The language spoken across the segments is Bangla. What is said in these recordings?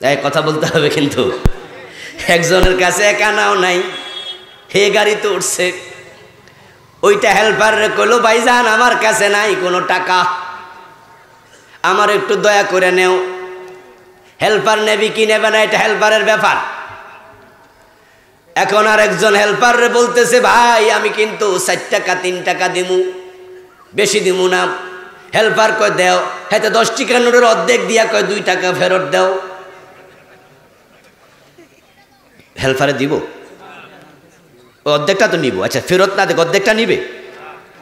এই কথা বলতে হবে কিন্তু। একজনের কাছে এক আনাও নাই, হে গাড়িতে উঠছে, ওইটা হেল্পারে কইলো ভাইজান আমার কাছে নাই কোনো টাকা, আমার একটু দয়া করে নেও। হেল্পার নেবি কি নেবে না এটা হেল্পারের ব্যাপার। এখন আর একজন হেল্পারে বলতেছে ভাই আমি কিন্তু 4 টাকা 3 টাকা দিমু, বেশি দিমু না। হেল্পার কয় দেও, হ্যাঁ 10 টাকা নোটের অর্ধেক দিয়া কয় 2 টাকা ফেরত দাও। হেল্পারে দিব, অর্ধেকটা তো নিব। আচ্ছা ফেরত না দেখ অর্ধেকটা নিবে,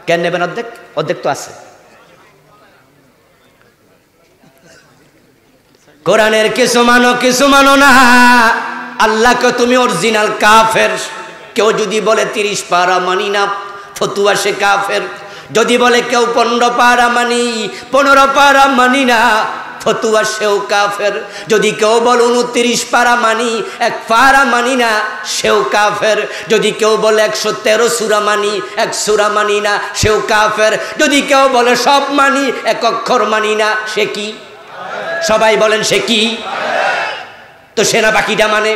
কেন নেবেন অর্ধেক? অর্ধেক তো আছে। কোরআনের কিছু মানো না। আল্লাহকে তুমি অরিজিনাল কাফের। কেউ যদি বলে 30 পারা মানি না, ফতুয়া সে কাফের। যদি বলে কেউ 15 পারা মানি, 15 পারা মানি না, ফতুয়া সেও কাফের। যদি কেউ বলে 29 পারা মানি, 1 পারা মানি না, সেও কাফের। যদি কেউ বলে 113 সূরা মানি, 1 সূরা মানি না, সেও কাফের। যদি কেউ বলে সব মানি, 1 অক্ষর মানি না, সে কি? সবাই বলেন সে কি? তো সেনা বাকিটা মানে।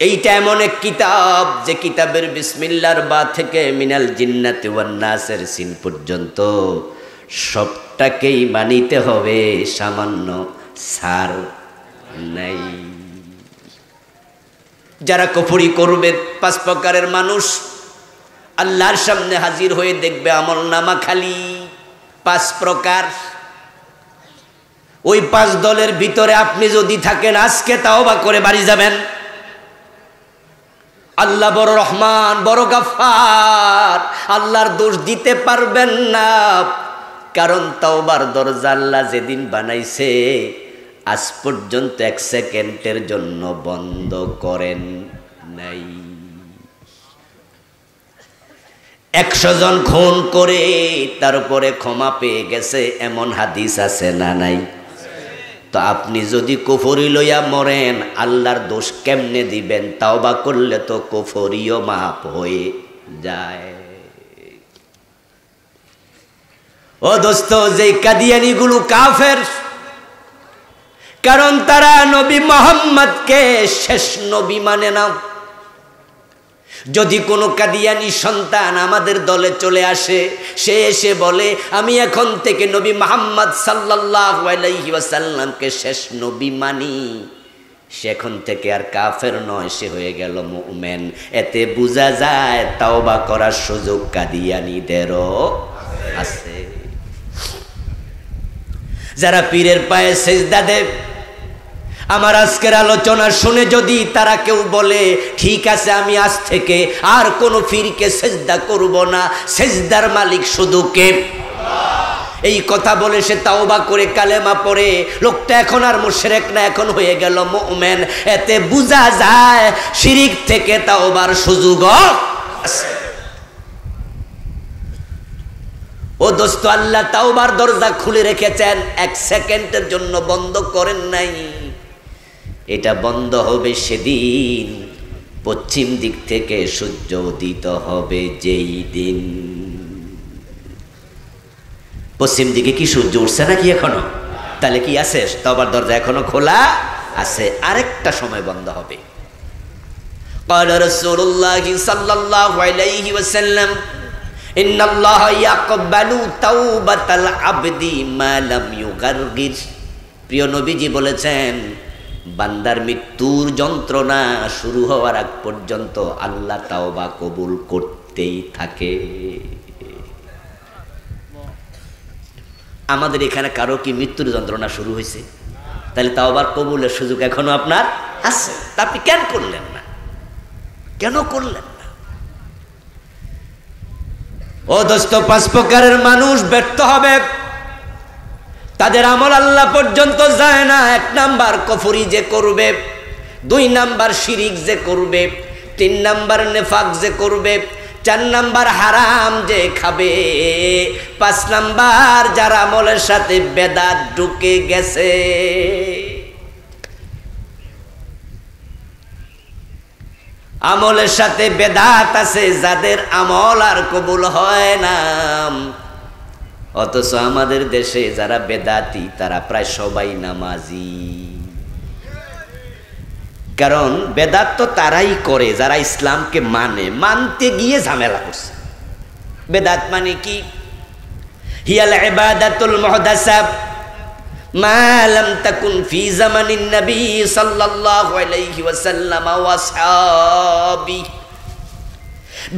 এইটা এমন এক কিতাব যে কিতাবের বিসমিল্লাহর বা থেকে মিনাল জিন্নাতি ওয়ান নাসের সিন পর্যন্ত সবটাকেই মানিতে হবে, সামান্য সার নাই। যারা কুফরি করবে 5 প্রকারের মানুষ আল্লাহর সামনে হাজির হয়ে দেখবে আমল নামা খালি 5 প্রকার। ওই 5 দলের ভিতরে আপনি যদি থাকেন আজকে তাওবা করে বাড়ি যাবেন। আল্লাহ বড় রহমান, বড় গাফফার, আল্লাহর দোষ দিতে পারবেন না। কারণ তাওবার দরজা আল্লাহ যেদিন বানাইছে আজ পর্যন্ত 1 সেকেন্ডের জন্য বন্ধ করেন নাই। 100 জন খুন করে তারপরে ক্ষমা পেয়ে গেছে এমন হাদিস আছে না নাই? তো আপনি যদি কুফরি লইয়া মরেন আল্লাহর দোষ কেমনে দিবেন? তাওবা করলে তো কুফরিও মাফ হয়ে যায়। ও দোস্ত, যেই কাদিয়ানিগুলো কাফের, কারণ তারা নবী মুহাম্মদকে শেষ নবী মানে না। যদি কোনো কাদিয়ানি সন্তান আমাদের দলে চলে আসে, সে এসে বলে আমি এখন থেকে নবী মুহাম্মদ সাল্লাল্লাহু আলাইহি ওয়াসাল্লামকে শেষ নবী মানি, সে এখন থেকে আর কাফের নয়, সে হয়ে গেল মুমিন। এতে বোঝা যায় তাওবা করার সুযোগ কাদিয়ানিদেরও আছে। যারা পীরের পায়ে সেজদা দেয়, আমার আজকের আলোচনা শুনে যদি তারা কেউ বলে ঠিক আছে আমি আজ থেকে আর কোনো পীরকে সেজদা করব না, সেজদার মালিক শুধু কে? আল্লাহ। এই কথা বলে সে তাওবা করে কালেমা পড়ে, লোকটা এখন আর মুশরিক না, এখন হয়ে গেল মুমিন। এতে বোঝা যায় শিরিক থেকে তাওবার সুযোগ আছে। ও দোস্ত, আল্লাহ তাওবার দরজা খুলে রেখেছেন, 1 সেকেন্ডের জন্য বন্ধ করেন নাই। এটা বন্ধ হবে সেদিন পশ্চিম দিক থেকে সূর্য উদিত হবে যেই দিন। পশ্চিম দিকে কি সূর্য উঠছে নাকি এখনো? তাহলে কি আছে? তওবার দরজা এখনো খোলা আছে, আরেকটা সময় বন্ধ হবে। ক্বালা রাসূলুল্লাহি সাল্লাল্লাহু আলাইহি ওয়াসাল্লাম ইন্নাল্লাহা ইয়াকবালু তাওবাতাল আবদি মা লাম ইউগারগির। প্রিয় নবীজি বলেছেন বান্দার মৃত্যুর যন্ত্রণা শুরু হওয়ার আগ পর্যন্ত আল্লাহ তাওবা কবুল করতেই থাকে। আমাদের এখানে কারো কি মৃত্যুর যন্ত্রণা শুরু হয়েছে? তাহলে তাওবার কবুলের সুযোগ এখনো আপনার আছে। তা আপনি কেন করলেন না? কেন করলেন না? ও দোস্ত, 5 প্রকারের মানুষ ব্যর্থ হবে, তাদের আমল আল্লাহ পর্যন্ত যায় না। 1 নাম্বার কুফরি যে করবে, 2 নাম্বার শিরিক যে করবে, 3 নাম্বার নেফাক যে করবে, 4 নাম্বার হারাম যে খাবে, 5 নাম্বার যারা আমলের সাথে বেদাত ঢুকে গেছে। আমলের সাথে বেদাত আছে, যাদের আমল আর কবুল হয় না। অথচ আমাদের দেশে যারা বেদাতি তারা প্রায় সবাই নামাজি। কারণ বেদাত তো তারাই করে যারা ইসলামকে মানে, মানতে গিয়ে ঝামেলা করছে। বেদাত মানে কি? হিয়াল ইবাদাতুল মুহদাসা মা লাম তাকুন ফি জামানিন নবী সাল্লাল্লাহু আলাইহি ওয়াসাল্লাম ওয়া আসহাবি।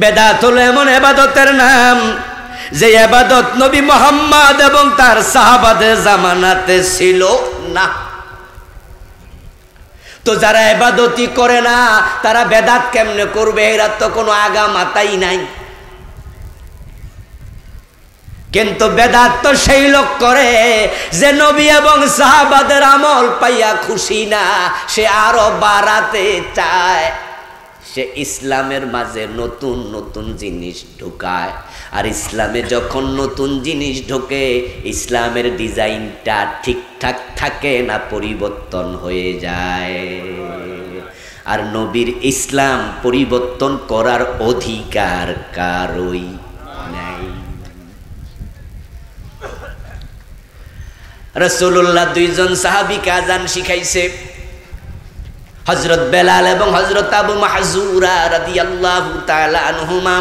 বেদাত হলো এমন ইবাদতের নাম যে ইবাদত নবী মুহাম্মদ এবং তার সাহাবাদের জামানাতে ছিল না। তো যারা ইবাদতই করে না তারা বেদাত কেমনে করবে? এরা তো কোনো আগা মাথাই নাই। কিন্তু বেদাত তো সেই লোক করে যে নবী এবং সাহাবাদের আমল পাইয়া খুশি না, সে আরো বাড়াতে চায়। সে ইসলামের মাঝে নতুন নতুন জিনিস ঢুকায়, আর ইসলামে যখন নতুন জিনিস ঢোকে ইসলামের ডিজাইনটা ঠিকঠাক থাকে না, পরিবর্তন হয়ে যায়। আর নবীর ইসলাম পরিবর্তন করার অধিকার কারোই নাই। রাসূলুল্লাহ দুইজন সাহাবীকে আযান শিখাইছে, হযরত বেলাল এবং হযরত আবু মাহজুরা রাদিয়াল্লাহু তাআলা আনহুমা।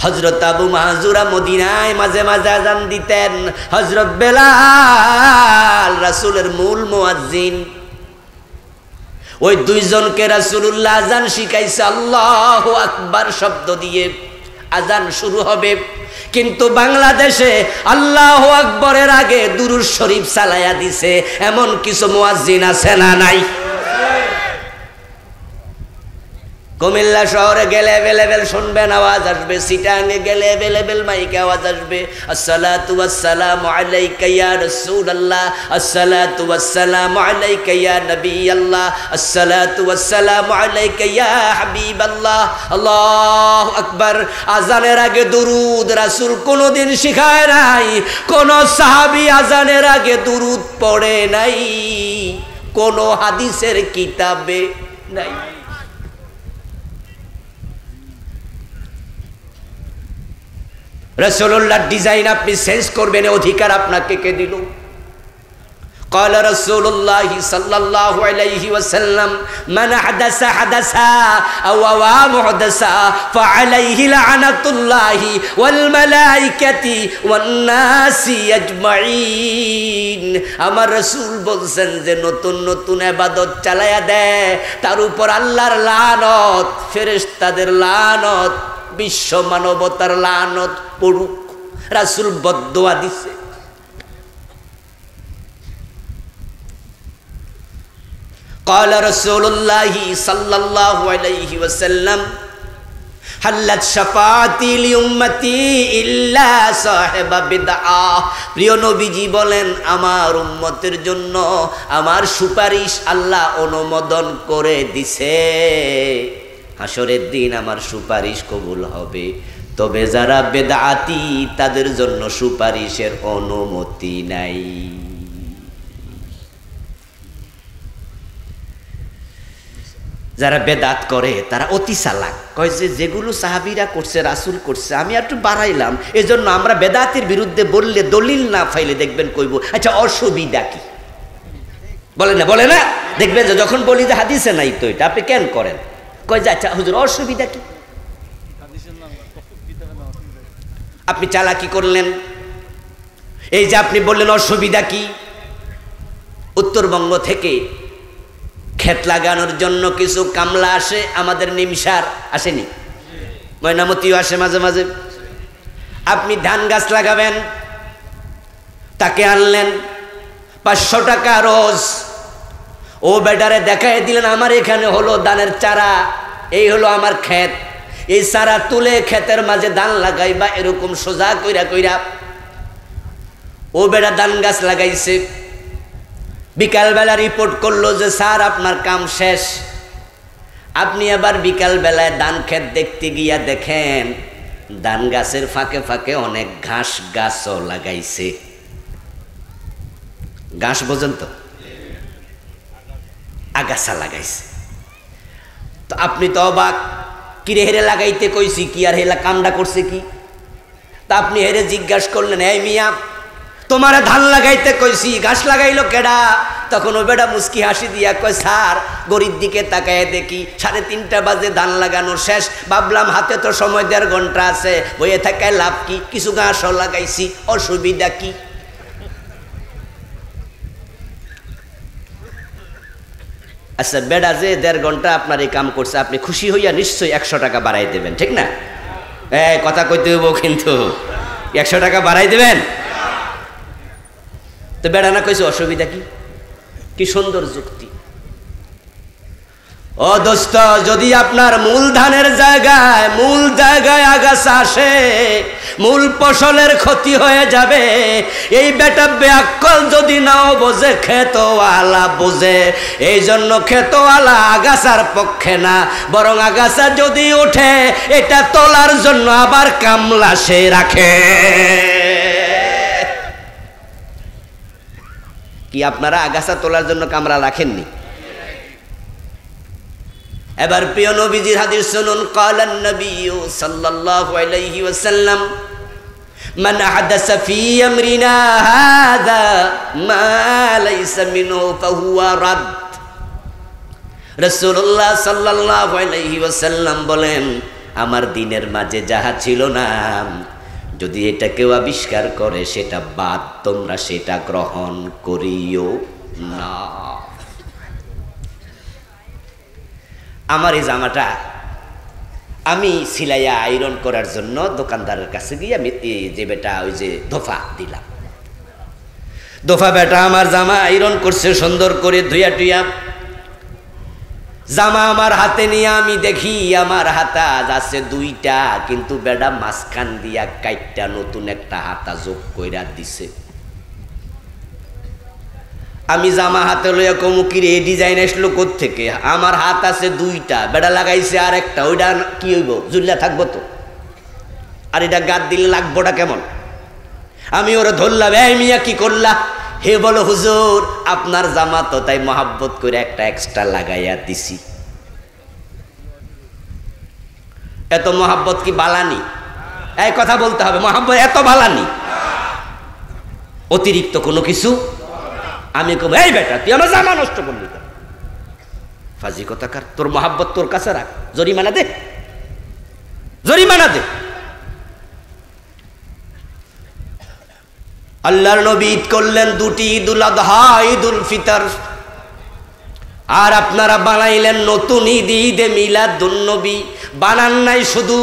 হযরত আবু মাহজুরা মদিনায় মাঝে মাঝে আযান দিতেন, হযরত বেলাল রাসূলের মূল মুয়াজ্জিন। ওই দুইজনকে রাসূলুল্লাহ আযান শিখাইছে আল্লাহু আকবার শব্দ দিয়ে আযান শুরু হবে। কিন্তু বাংলাদেশে আল্লাহু আকবরের আগে দুরূদ শরীফ চালায়া দিছে এমন কিছু মুয়াজ্জিন আছে না নাই? কুমিল্লা শহরে গেলে অ্যাভেলেবেল শুনবেন আওয়াজ আসবে, চিটাঙে গেলে অ্যাভেলেবেল মাইকে আওয়াজ আসবে, আসসালাতু ওয়াসসালামু আলাইকা ইয়া রাসূলুল্লাহ, আসসালাতু ওয়াসসালামু আলাইকা ইয়া নবিয়াল্লাহ, আসসালাতু ওয়াসসালামু আলাইকা ইয়া হাবিবাল্লাহ। আল্লাহু আকবার। আজানের আগে দুরুদ রাসূল কোনোদিন শিখায় নাই, কোন সাহাবী আজানের আগে দুরুদ পড়ে নাই, কোন হাদিসের কিতাবে নাই। রাসূলুল্লাহর ডিজাইন আপনি চেঞ্জ করবেন, অধিকার আপনাকে কে দিল? قال رسول الله صلى الله عليه وسلم من حدث حدثا أو أوى محدثا فعليه لعنة الله والملائكة والناس أجمعين। আমার রাসূল বলছেন যে নতুন নতুন ইবাদত চালায়া দেয় তার উপর আল্লাহর লানত, ফেরেশতাদের লানত, বিশ্ব মানবতার লানত পড়ুক। রাসূল বদদোয়া দিছে। قال رسول الله صلى الله عليه وسلم হাল্লাত শাফাআতি লিউম্মতি ইল্লা সাহিবা বিদআ। প্রিয় নবীজি বলেন আমার উম্মতের জন্য আমার সুপারিশ আল্লাহ অনুমোদন করে দিছে, হাসরের দিন আমার সুপারিশ কবুল হবে। তবে যারা বেদাতি তাদের জন্য সুপারিশের অনুমতি নাই। যারা বেদাত করে তারা অতি চালাক, কয় যে যেগুলো সাহাবীরা করছে রাসূল করছে আমি একটু বাড়াইলাম, এজন্য আমরা বেদাতের বিরুদ্ধে বললে দলিল না পাইলে দেখবেন কইব আচ্ছা অসুবিধা কি, বলে না বলে না, দেখবেন যে যখন বলি যে হাদিসে নাই তো এটা আপনি কেন করেন, কয় যে আচ্ছা হুজুর অসুবিধা কি? আপনি চালাকি করলেন, এই যে আপনি বললেন অসুবিধা কি। উত্তরবঙ্গ থেকে ক্ষেত লাগানোর জন্য কিছু কামলা আসে, আমাদের নিমসার আসেনি, ময়নামতিও আসে মাঝে মাঝে। আপনি ধান গাছ লাগাবেন, তাকে আনলেন 500 টাকা রোজ, ও বেটারে দেখাই দিলেন আমার এখানে হলো ধানের চারা, এই হলো আমার ক্ষেত, এই চারা তুলে ক্ষেতের মাঝে ধান লাগাইবা, এরকম সোজা কইরা কইরা ও বেটা ধান গাছ লাগাইছে। বিকালবেলা রিপোর্ট করলো যে স্যার আপনার কাম শেষ। আপনি আবার বিকালবেলায় ধান ক্ষেত দেখতে গিয়া দেখেন ধান গাছের ফাঁকে ফাঁকে অনেক ঘাস গাছও লাগাইছে। ঘাস বোঝেন তো, আগাছা লাগাইছে। তো আপনি তো অবাক, কিরে হেরে লাগাইতে কইছি কি আর হেলা কামটা করছে কি? তা আপনি হেরে জিজ্ঞাসা করলেন, এই মিয়া তোমারে ধান লাগাইতে কইছি, ঘাস লাগাইলো কেডা? তখন ও বেটা মুস্কি হাসি দিয়া কয়, স্যার গড়ির দিকে তাকায় দেখি 3:30 বাজে ধান লাগানো শেষ। ভাবলাম হাতে তো সময় 1.5 ঘন্টা আছে, বইয়ে থাকায় লাভ কি, কিছু ঘাসও লাগাইছি, অসুবিধা কি? আচ্ছা বেড়া যে 1.5 ঘন্টা আপনার এই কাম করছে, আপনি খুশি হইয়া নিশ্চয়ই 100 টাকা বাড়াই দেবেন, ঠিক না? কথা কইতে হইব কিন্তু, 100 টাকা বাড়াই দেবেন। তো বেড়া না কইছে অসুবিধা কি? কি সুন্দর যুক্তি। ও দোস্ত, যদি আপনার মূল ধানের জায়গায় আগাছা আসে, মূল ফসলের ক্ষতি হয়ে যাবে। এই বেটা বেআক্কল যদি নাও বোঝে, ক্ষেতওয়ালা বোঝে। এই জন্য ক্ষেতওয়ালা আগাছার পক্ষে না, বরং আগাছা যদি ওঠে এটা তোলার জন্য আবার কামলা সে রাখে। কি আপনারা আগাছা তোলার জন্য কামলা রাখেননি? এবার প্রিয় নবীজির হাদিস শুনুন। ক্বালান নবী সাল্লাল্লাহু আলাইহি ওয়াসাল্লাম, মান আহদাসা ফি আমরিনা হাযা মা লাইসা মিনহু ফাহুয়া রাদ। রাসূলুল্লাহ সাল্লাল্লাহু আলাইহি ওয়াসাল্লাম বলেন, আমার দ্বীনের মাঝে যাহা ছিল না, যদি এটা কেউ আবিষ্কার করে সেটা বাদ, তোমরা সেটা গ্রহণ করিও না। আমার এই জামাটা আমি সিলাইয়া আয়রন করার জন্য দোকানদারের কাছে গিয়ে আমি যে বেটা ওই যে দোফা দিলাম, দোফা বেটা আমার জামা আয়রন করছে সুন্দর করে ধুইয়া টুইয়া। জামা আমার হাতে নিয়ে আমি দেখি আমার হাতা আছে 2টা, কিন্তু বেটা মাঝখান দিয়া কাইটটা নতুন একটা হাতা যোগ কইরা দিছে। আমি জামা হাতে লইয়া কমুকির এই ডিজাইন আসলো কোত্থেকে? আমার হাত আছে 2টা, বেড়া লাগাইছে আর একটা, ওইটা কি হইব? জুল্লা থাকবো তো। আর এটা গাদ দিলে লাগবোটা কেমন? আমি ওরা ধরলাম, এই মিয়া কি করলা? হে বলো হুজুর আপনার জামা তো তাই মহাব্বত করে একটা এক্সট্রা লাগাইয়া দিছি। এত মহাব্বত কি বালানি? এই কথা বলতে হবে, মহাব্বত এত বালানি? অতিরিক্ত কোনো কিছু? আমি কব, এই বেটা তুই আমার জামা নষ্ট করলি, ফাজি কথাকার, তোর মহাব্বত তোর কাছে রাখ, জরিমানা দে, জরিমানা দে। আল্লাহর নবী ঈদ করলেন 2টি, ঈদুল আযহা, ঈদুল ফিতর। আর আপনারা বানাইলেন নতুন ঈদ, ঈদে মিলাদুন নবী। বানান নাই শুধু,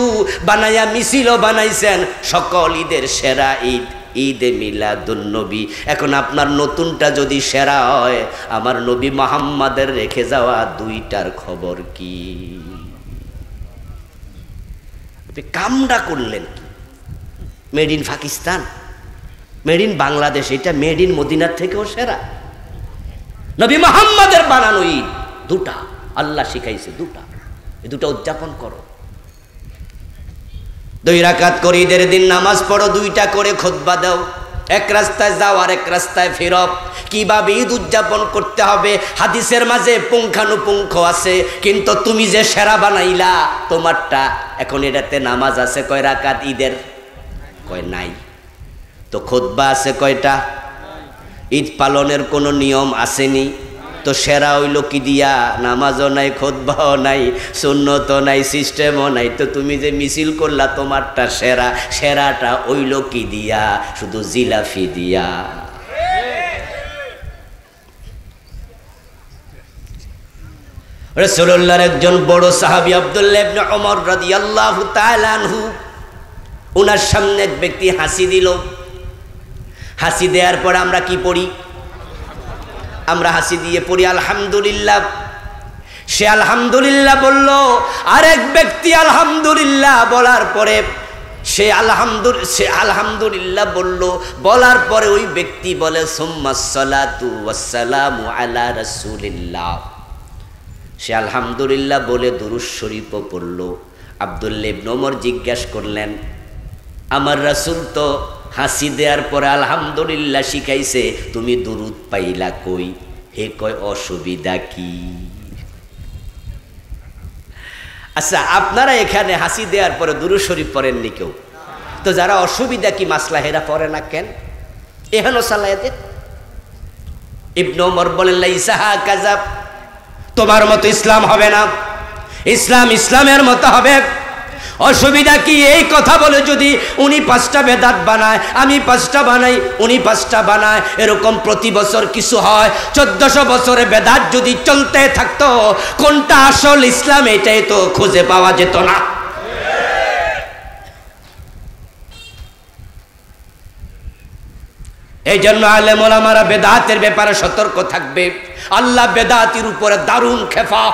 বানাইয়া মিছিলও বানাইছেন, সকল ঈদের সেরা ঈদ ঈদে মিলাদুন নবী। এখন আপনার নতুনটা যদি সেরা হয়, আমার নবী মুহাম্মাদের রেখে যাওয়া 2টার খবর কি? কামটা করলেন কি? Made in Pakistan, made in Bangladesh, এটা মেড ইন মদিনার থেকেও সেরা। নবী মুহাম্মাদের বানানো ঈদ 2টা, আল্লাহ শিখাইছে 2টা, এই 2টা উদযাপন করো। 2 রাকাত করে ঈদের দিন নামাজ পড়ো, 2টা করে খুতবা দাও, এক রাস্তায় যাও আর এক রাস্তায় ফিরো। কিভাবে ঈদ উদযাপন করতে হবে হাদিসের মাঝে পুঙ্খানুপুঙ্খ আছে, কিন্তু তুমি যে সেরা বানাইলা তোমারটা, এখন এটাতে নামাজ আছে কয় রাকাত ঈদের? কয় নাই। তো খুতবা আছে কয়টা? ঈদ পালনের কোনো নিয়ম আসেনি। তো সেরা হইল কি দিয়া? নামাজও নাই, খুতবাও নাই, সুন্নতও নাই, সিস্টেমও নাই। তো তুমি যে মিছিল করলা তোমারটা সেরা, সেরাটা হইল কি দিয়া? শুধু জিলাফি দিয়া। রাসূলুল্লাহর একজন বড় সাহাবী আব্দুল্লাহ ইবনে ওমর রাদিয়াল্লাহু তাআলা আনহু, ওনার সামনে এক ব্যক্তি হাসি দিল। হাসি দেওয়ার পর আমরা কি পড়ি? আমরা হাসি দিয়ে পড়ি আলহামদুলিল্লাহ। সে আলহামদুলিল্লাহ বলল, আরেক ব্যক্তি আলহামদুলিল্লাহ বলার পরে সে আলহামদুলিল্লাহ বলল, বলার পরে ওই ব্যক্তি বলে সুম্মাস সালাতু ওয়াসসালামু আলা রাসূলিল্লাহ। সে আলহামদুলিল্লাহ বলে দুরূদ শরীফও পড়ল। আব্দুল্লাহ ইবনে ওমর জিজ্ঞাসা করলেন, আমার রাসূল তো হাসি দেওয়ার পরে আলহামদুলিল্লাহ শিখাইছে, তুমি দুরূদ পাইলা কই? হে কয়, অসুবিধা কি? আচ্ছা আপনারা এখানে হাসি দেওয়ার পরে দুরূদ শরীফ পড়েননি কেউ? তো যারা অসুবিধা কি মাসলা হেরা পড়ে না কেন? এহেন সালায়াতে ইবনে ওমর বলেন লাইসা হাকাযা, তোমার মতো ইসলাম হবে না, ইসলাম ইসলামের মতো হবে। অসুবিধা কি? এই কথা বলে যদি উনি 5টা বেদাত বানায়, আমি 5টা বানাই, উনি 5টা বানায়, এরকম প্রতি বছর কিছু হয়। 1400 বছরে বেদাত যদি চলতে থাকতো, কোনটা আসল ইসলাম এটাই তো খুঁজে পাওয়া যেত না। এই জন্য আলেম ওলামারা বেদাতের ব্যাপারে সতর্ক থাকবে। আল্লাহ বেদাতির উপরে দারুণ খেফা।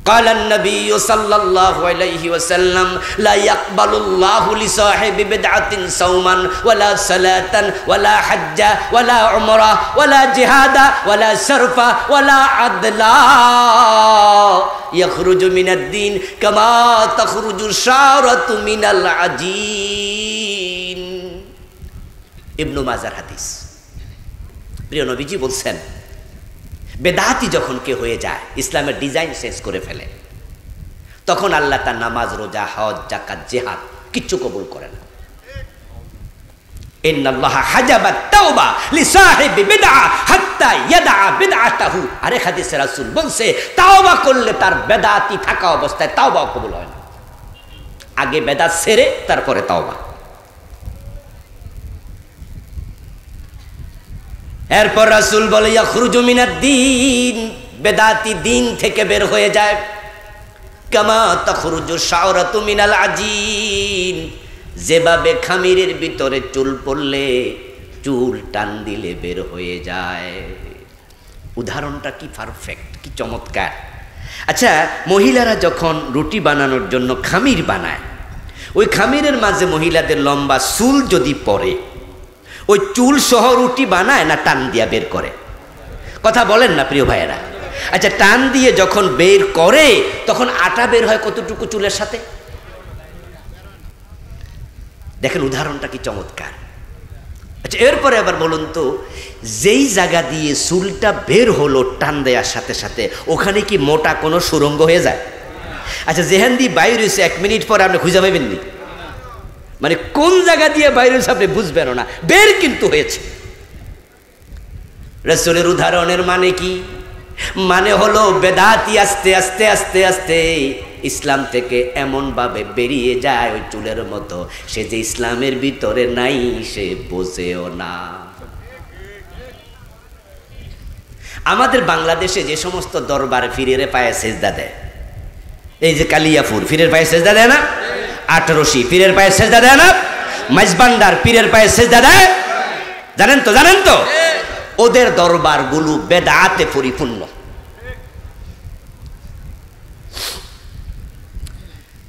قال النبي صلى الله عليه وسلم لا يقبل الله لصاحب بدعة صوما ولا صلاة ولا حج ولا عمرة ولا جهاد ولا صرف ولا عدل يخرج من الدين كما تخرج الشعرة من العجين। ইবনে মাজার হাদিস। প্রিয় নবীজি বলছেন, বেদাতি যখন কে হয়ে যায়, ইসলামের ডিজাইন চেঞ্জ করে ফেলে, তখন আল্লাহ তার নামাজ, রোজা, হজ, যাকাত, জিহাদ কিচ্ছু কবুল করে না। ইন্নাল্লাহা হাজাবা তাওবা লিসাহিবি বিদআ হাত্তা ইয়াদা বিদআতাহু। আরেক হাদিসে রাসূল বলছে, তাওবা করলে তার বেদাতি থাকা অবস্থায় তাওবা কবুল হয় না। আগে বেদাত ছেড়ে তারপরে তাওবা। এরপর রাসূল বলে ইয়াখরুজু মিনাদ-দীন, বেদাতি দিন থেকে বের হয়ে যায়। কামা তাখরুজু শাওরাতু মিনাল আজিন, যেভাবে খামিরের ভিতরে চুল পড়লে চুল টান দিলে বের হয়ে যায়। উদাহরণটা কি পারফেক্ট, কি চমৎকার। আচ্ছা, মহিলারা যখন রুটি বানানোর জন্য খামির বানায়, ওই খামিরের মাঝে মহিলাদের লম্বা চুল যদি পড়ে, ওই চুল সহ রুটি বানায় না টান দিয়া বের করে? কথা বলেন না প্রিয় ভাইয়েরা। আচ্ছা, টান দিয়ে যখন বের করে তখন আটা বের হয় কতটুকু চুলের সাথে? দেখেন উদাহরণটা কি চমৎকার। আচ্ছা, এরপরে আবার বলুন তো, যেই জায়গা দিয়ে চুলটা বের হলো টান দেওয়ার সাথে সাথে, ওখানে কি মোটা কোনো সুরঙ্গ হয়ে যায়? আচ্ছা, যেখান দিয়ে বাইরে হয়েছে 1 মিনিট পরে আপনি খুঁজে পাবেন নি? মানে কোন জায়গা দিয়ে বাইরে হয়েছে আপনি বুঝবেন না, বের কিন্তু হয়েছে। রাসূলের উদাহরণের মানে কি? মানে হলো বেদাতি আস্তে আস্তে আস্তে আস্তে ইসলাম থেকে এমন ভাবে বেরিয়ে যায় ওই চুলের মতো, সে যে ইসলামের ভিতরে নাই সে বোঝেও না। আমাদের বাংলাদেশে যে সমস্ত দরবার ফিরের পায়ে সেজদা দেয়, এই যে কালিয়াপুর পীরের পায়ে সেজদা দেয় না, আটরশি পীরের পায়ে সেজদা দেয় না, মাইজবান্ডার পীরের পায়ে সেজদা দেয়, জানেন তো? জানেন তো? ওদের দরবারগুলো বেদাতে পরিপূর্ণ।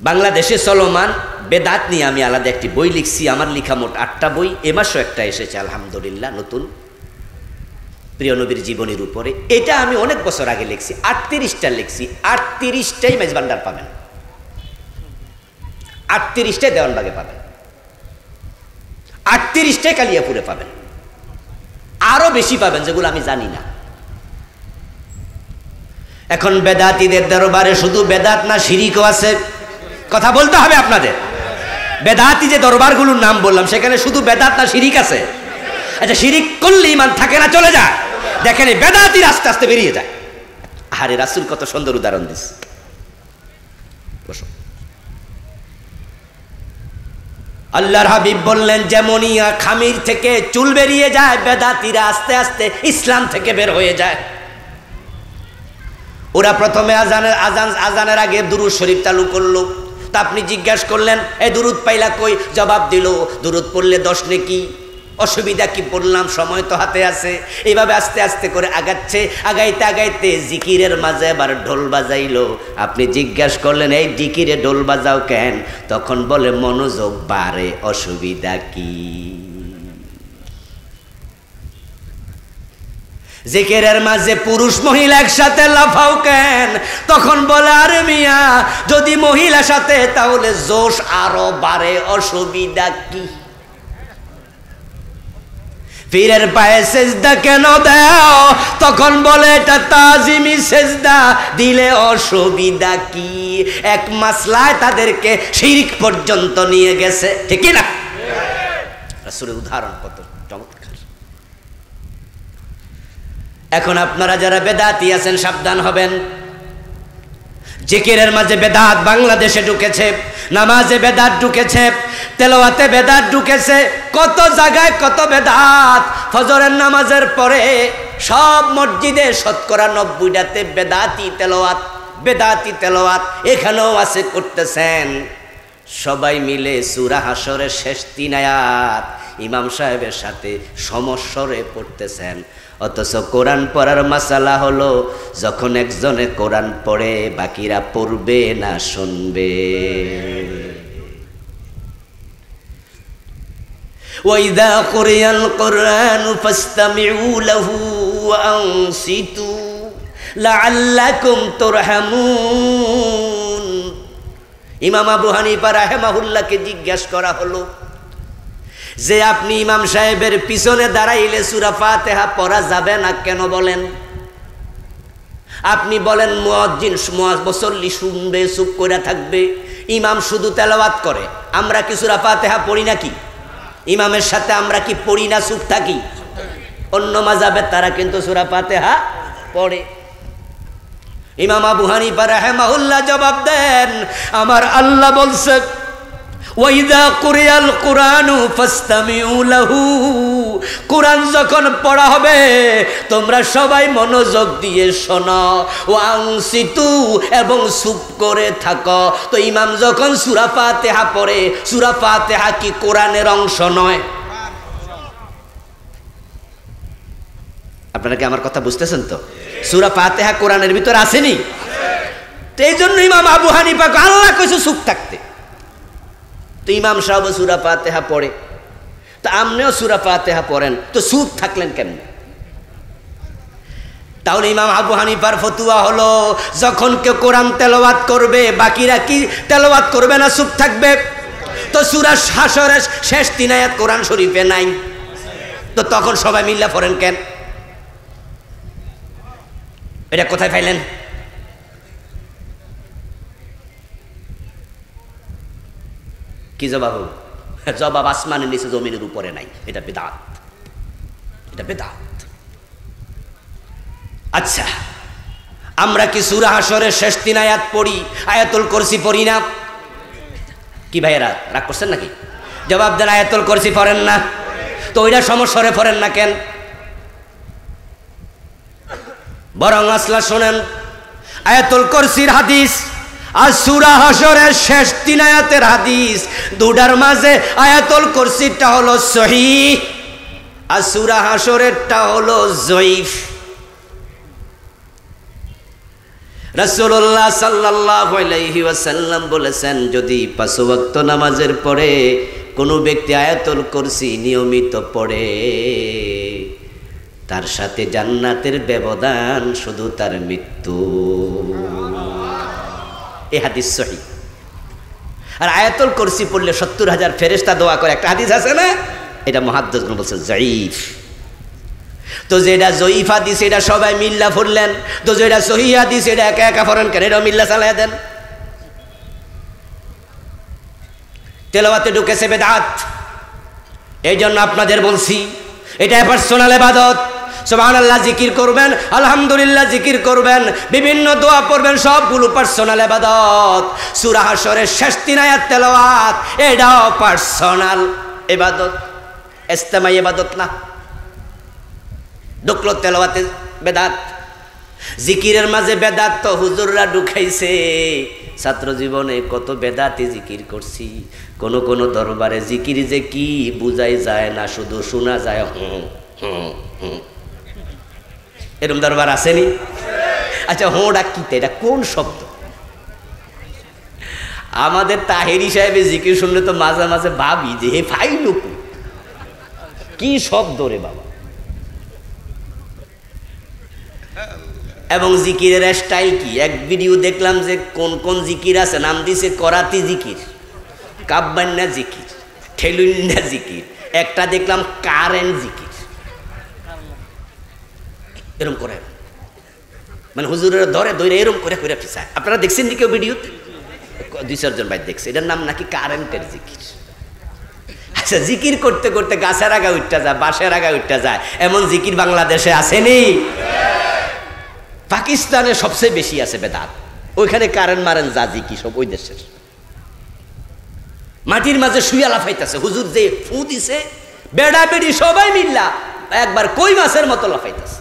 বাংলাদেশে চলমান বেদাত নিয়ে আমি আলাদা একটি বই লিখছি। আমার লেখা মোট 8টা বই, এ মাসও একটা এসেছে আলহামদুলিল্লাহ নতুন, প্রিয় নবীর জীবনীর উপরে। এটা আমি অনেক বছর আগে লিখছি, 38টা লিখছি। 38টাই মেজবান্ডার পাবেন, 38টাই দেওয়ানবাগে পাবেন, 38টাই কালিয়াপুরে পাবেন, আরো বেশি পাবেন যেগুলো আমি জানি না। এখন বেদাতীদের দরবারে শুধু বেদাত না, শিরিকও আছে। কথা বলতে হবে আপনাদের। বেদাতি যে দরবারগুলোর নাম বললাম সেখানে শুধু বেদাত না শিরিক আছে? আচ্ছা, শিরিক করলে ঈমান থাকে না, চলে যায়। দেখেন এই বেদাতির আস্তে আস্তে বেরিয়ে যায়। আরে রাসূল কত সুন্দর উদাহরণ দিস। আল্লাহর হাবিব বললেন, যেমনই খামির থেকে চুল বেরিয়ে যায়, বেদাতিরা আস্তে আস্তে ইসলাম থেকে বের হয়ে যায়। ওরা প্রথমে আজানের আগে দুরূদ শরীফ চালু করলো। তা আপনি জিজ্ঞাসা করলেন, এই দুরূদ পাইলা কই? জবাব দিল, দুরূদ পড়লে 10 নেকি, অসুবিধা কি? পড়লাম, সময় তো হাতে আছে। এইভাবে আস্তে আস্তে করে আগাচ্ছে। আগাইতে আগাইতে জিকিরের মাঝে আবার ঢোল বাজাইলো। আপনি জিজ্ঞাসা করলেন, এই জিকিরে ঢোল বাজাও কেন? তখন বলে, মনোযোগ বাড়ে, অসুবিধা কি? জিকিরের মাঝে পুরুষ মহিলা একসাথে লাফাও কেন? তখন বলে, আরে মিয়া, যদি মহিলা সাথে তাহলে জোশ আরো বাড়ে, অসুবিধা কি? পীরের পায়ে সেজদা কেন দাও? তখন বলে এটা তাজিমি সেজদা, দিলে অসুবিধা কি? এক মাসলায় তাদেরকে শিরক পর্যন্ত নিয়ে গেছে, ঠিক না? রাসূলের উদাহরণ কত চমৎকার। এখন আপনারা যারা বেদাতি আছেন সাবধান হবেন। জিকিরের মাঝে বেদাত বাংলাদেশে ঢুকেছে, নামাজে বেদাত ঢুকেছে, তেলাওয়াতে বেদাত ঢুকেছে, কত জায়গায় কত বেদাত। ফজরের নামাজের পরে সব মসজিদে শতকরা 90টাতে বেদাতি তেলাওয়াত, বেদাতি তেলাওয়াত এখানেও আছে, করতেছেন। সবাই মিলে সূরা হাশরের শেষ 3 আয়াত ইমাম সাহেবের সাথে সমস্বরে পড়তেছেন। অথচ কোরআন পড়ার মাসালা হলো যখন একজনে কোরআন পড়ে বাকিরা পড়বে না শুনবে। ওয়াইদা কুরিয়াল কুরআনু ফাসতামিউ লাহু ওয়া আনসিতু লাআল্লাকুম তুরহামুন। ইমাম আবু হানিফা রাহিমাহুল্লাহকে জিজ্ঞাসা করা হলো যে আপনি ইমাম সাহেবের পিছনে দাঁড়াইলে সূরা ফাতিহা পড়া যাবে না কেন বলেন? আপনি বলেন মুয়াজ্জিন মুসল্লি শুনবে, চুপ করে থাকবে, ইমাম শুধু তেলাওয়াত করে, আমরা কি সূরা ফাতিহা পড়ি নাকি? ইমামের সাথে আমরা কি পড়ি না, চুপ থাকি? অন্য মাযহাবে তারা কিন্তু সূরা ফাতিহা পড়ে। ইমাম আবু হানিফা রাহিমাহুল্লাহ জবাব দেন, আমার আল্লাহ বলছে ওয়াইদা কুরিয়াল কুরআনু ফাসতামিউ লাহু, কুরআন যখন পড়া হবে তোমরা সবাই মনোযোগ দিয়ে শোনো, ওয়া আনসিতু এবং চুপ করে থাকো। তো ইমাম যখন সূরা ফাতিহা পড়ে, সূরা ফাতিহা কি কোরআনের অংশ নয়? আপনারা কি আমার কথা বুঝতেছেন তো? সূরা ফাতিহা কোরআনের ভিতর আসেনি? তো এই জন্য ইমাম আবু হানিফা আল্লাহ কইছে চুপ থাকতে। তো ইমাম সাহেব সূরা ফাতিহা পড়ে, তো আপনিও সূরা ফাতিহা পড়েন, তো চুপ থাকলেন কেন? তাহলে ইমাম আবু হানিফার ফতোয়া হলো যখন কেউ কোরআন তেলাওয়াত করবে বাকিরা কি তেলাওয়াত করবে না, চুপ থাকবে? তো সূরা হাশরের শেষ 3 আয়াত কোরআন শরীফে নাই, তো তখন সবাই মিল্লা পড়েন কেন? এটা কোথায় পাইলেন? কি জবাব? জবাব আসমানের নিচে জমিনের উপরে নাই, এটা বিদআত, এটা বিদআত। আচ্ছা, আমরা কি সূরা হাশরের শেষ 3 আয়াত পড়ি, আয়াতুল কুরসি পড়ি না? কি ভাইয়েরা রাগ করছেন নাকি? জবাব দেন, আয়াতুল কুরসি পড়েন না? তো ওইটা সমস্বরে পড়েন না কেন? বরং আসলা শোনেন, আয়াতুল কুরসির হাদিস আর সূরা হাশরের শেষ 3 আয়াতের হাদিস, দুটার মাঝে আয়াতুল কুরসিটা হলো সহিহ আর সূরা হাশরেরটা হলো যঈফ। রাসূলুল্লাহ সাল্লাল্লাহু আলাইহি ওয়াসাল্লাম বলেছেন, যদি 5 ওয়াক্ত নামাজের পরে কোনো ব্যক্তি আয়াতুল কুরসি নিয়মিত পড়ে, তার সাথে জান্নাতের ব্যবধান শুধু তার মৃত্যু। এই হাদিস সহিহ। আর আয়াতুল কুরসি পড়লে 70,000 ফেরেশতা দোয়া করে, একটা হাদিস আছে না? এটা মুহাদ্দিসগণ বলছে যঈফ। তো যেটা যঈফ হাদিস এটা সবাই মিল্লা পড়লেন, তো যেটা সহিহ হাদিস এটা একা একা পড়েন কেন? এটা মিল্লা চালায় দেন। তেলাওয়াতে ঢুকেছে বেদাত। এই জন্য আপনাদের বলছি এটা পার্সোনাল ইবাদত। সুবহানাল্লাহ জিকির করবেন, আলহামদুলিল্লাহ জিকির করবেন, বিভিন্ন দোয়া পড়বেন, সবগুলো পার্সোনাল ইবাদত। সূরা হাশরের শেষ 3 আয়াত তেলাওয়াত এটাও পার্সোনাল ইবাদত, ইজতিমাই ইবাদত না। ঢুকলো তেলাওয়াতে বেদাত। জিকিরের মাঝে বেদাত তো হুজুররা ঢুকাইছে। ছাত্র জীবনে কত বেদাতি জিকির করছি, কোন কোন দরবারে জিকির যে কি বুঝাই যায় না, শুধু শোনা যায় হুম হুম হুম। এরকম দরবার আসেনি? আচ্ছা, হোঁটা কি, এটা কোন শব্দ? আমাদের তাহেরি সাহেবের জিকির শুনলে তো মাঝে মাঝে ভাবি যে হে ভাই লোক কি শব্দ রে বাবা। এবং জিকিরের স্টাইল কি, এক ভিডিও দেখলাম যে কোন কোন জিকির আছে, নাম দিছে করাতি জিকির, কাব্বান্না জিকির, ঠেলুন্না জিকির, একটা দেখলাম কারেন্ট জিকির। এরম করে, মানে হুজুরের ধরে ধরে এরম করে করে ফিসায়। আপনারা দেখছেন নি কেউ ভিডিওতে? 2-4 জন ভাই দেখছে। এটার নাম নাকি কারেন্টের জিকির। আচ্ছা, জিকির করতে করতে গাছের আগা উঠতে যায়, বাঁশের আগা উঠতে যায়, এমন জিকির বাংলাদেশে আসেনি? পাকিস্তানে সবচেয়ে বেশি আছে বেদাত। ওইখানে কারেন্ট মারেন যা জিকির সব ওই দেশের। মাটির মাঝে শুয়া লাফাইতেছে, হুজুর যে ফু দিছে, বেড়া বেড়ি সবাই মিল্লা একবার কই মাছের মতো লাফাইতেছে।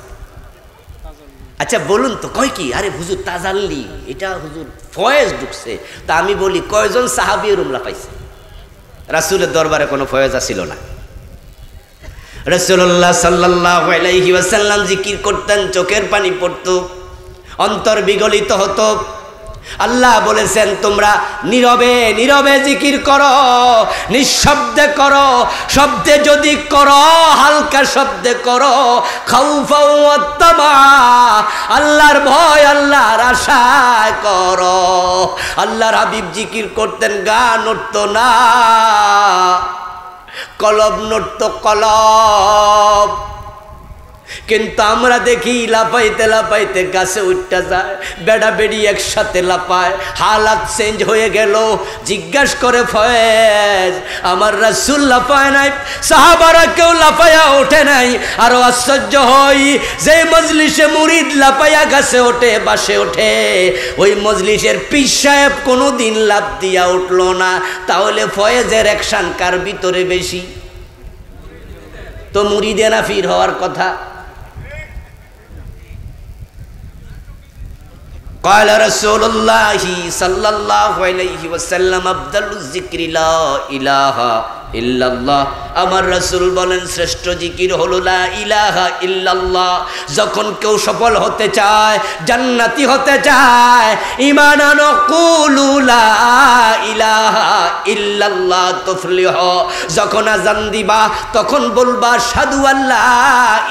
আচ্ছা বলুন তো, কয় কি? আরে হুজুর তাজাল্লি, এটা হুজুর ফয়েজ ঢুকছে। তা আমি বলি, কয়জন সাহাবী এরম লাফাইছে? রাসূলের দরবারে কোনো ফয়েজ ছিল না। রাসূলুল্লাহ সাল্লাল্লাহু আলাইহি ওয়াসাল্লাম জিকির করতেন, চোখের পানি পড়তো, অন্তর বিগলিত হতো। আল্লাহ বলেছেন, তোমরা নীরবে নীরবে জিকির করো, নিঃশব্দে করো। শব্দে যদি করো, হালকা শব্দে করো, খাউফা ওয়া তামা, আল্লাহর ভয় আল্লাহর আশায় করো। আল্লাহর হাবিব জিকির করতেন, গান উঠতো না, কলব নড়তো, কলব। কিন্তু আমরা দেখি লাফাইতে লাফাইতে গাছে উঠতে যায়, বেড়া বেড়ি একসাথে লাফায়। হালাত চেঞ্জ হয়ে গেল। জিজ্ঞাসা করে ফয়েজ, আমার রাসূল লাফায় নাই, সাহাবারা কেউ লাফায়া ওঠে নাই। আরো আশ্চর্য হই, যে মজলিসে মুরিদ লাফায়া গাছে ওঠে, বাসে ওঠে, ওই মজলিসের পীর সাহেব কোনোদিন লাফ দিয়া উঠলো না। তাহলে ফয়েজের অ্যাকশন কার ভিতরে বেশি? তো মুরিদে না পীর হওয়ার কথা। قال رسول الله صلى الله عليه وسلم أفضل الذكر لا إله إلا الله। আমার রাসূল বলেন, শ্রেষ্ঠ জিকির হলো লা ইলাহা ইল্লাল্লাহ। যখন কেউ সফল হতে চায়, জান্নাতি হতে চায়, ঈমান আনো, কুলু লা ইলাহা ইল্লাল্লাহ তুফলিহ। যখন আযান দিবা, তখন বলবা আশহাদু আল্লা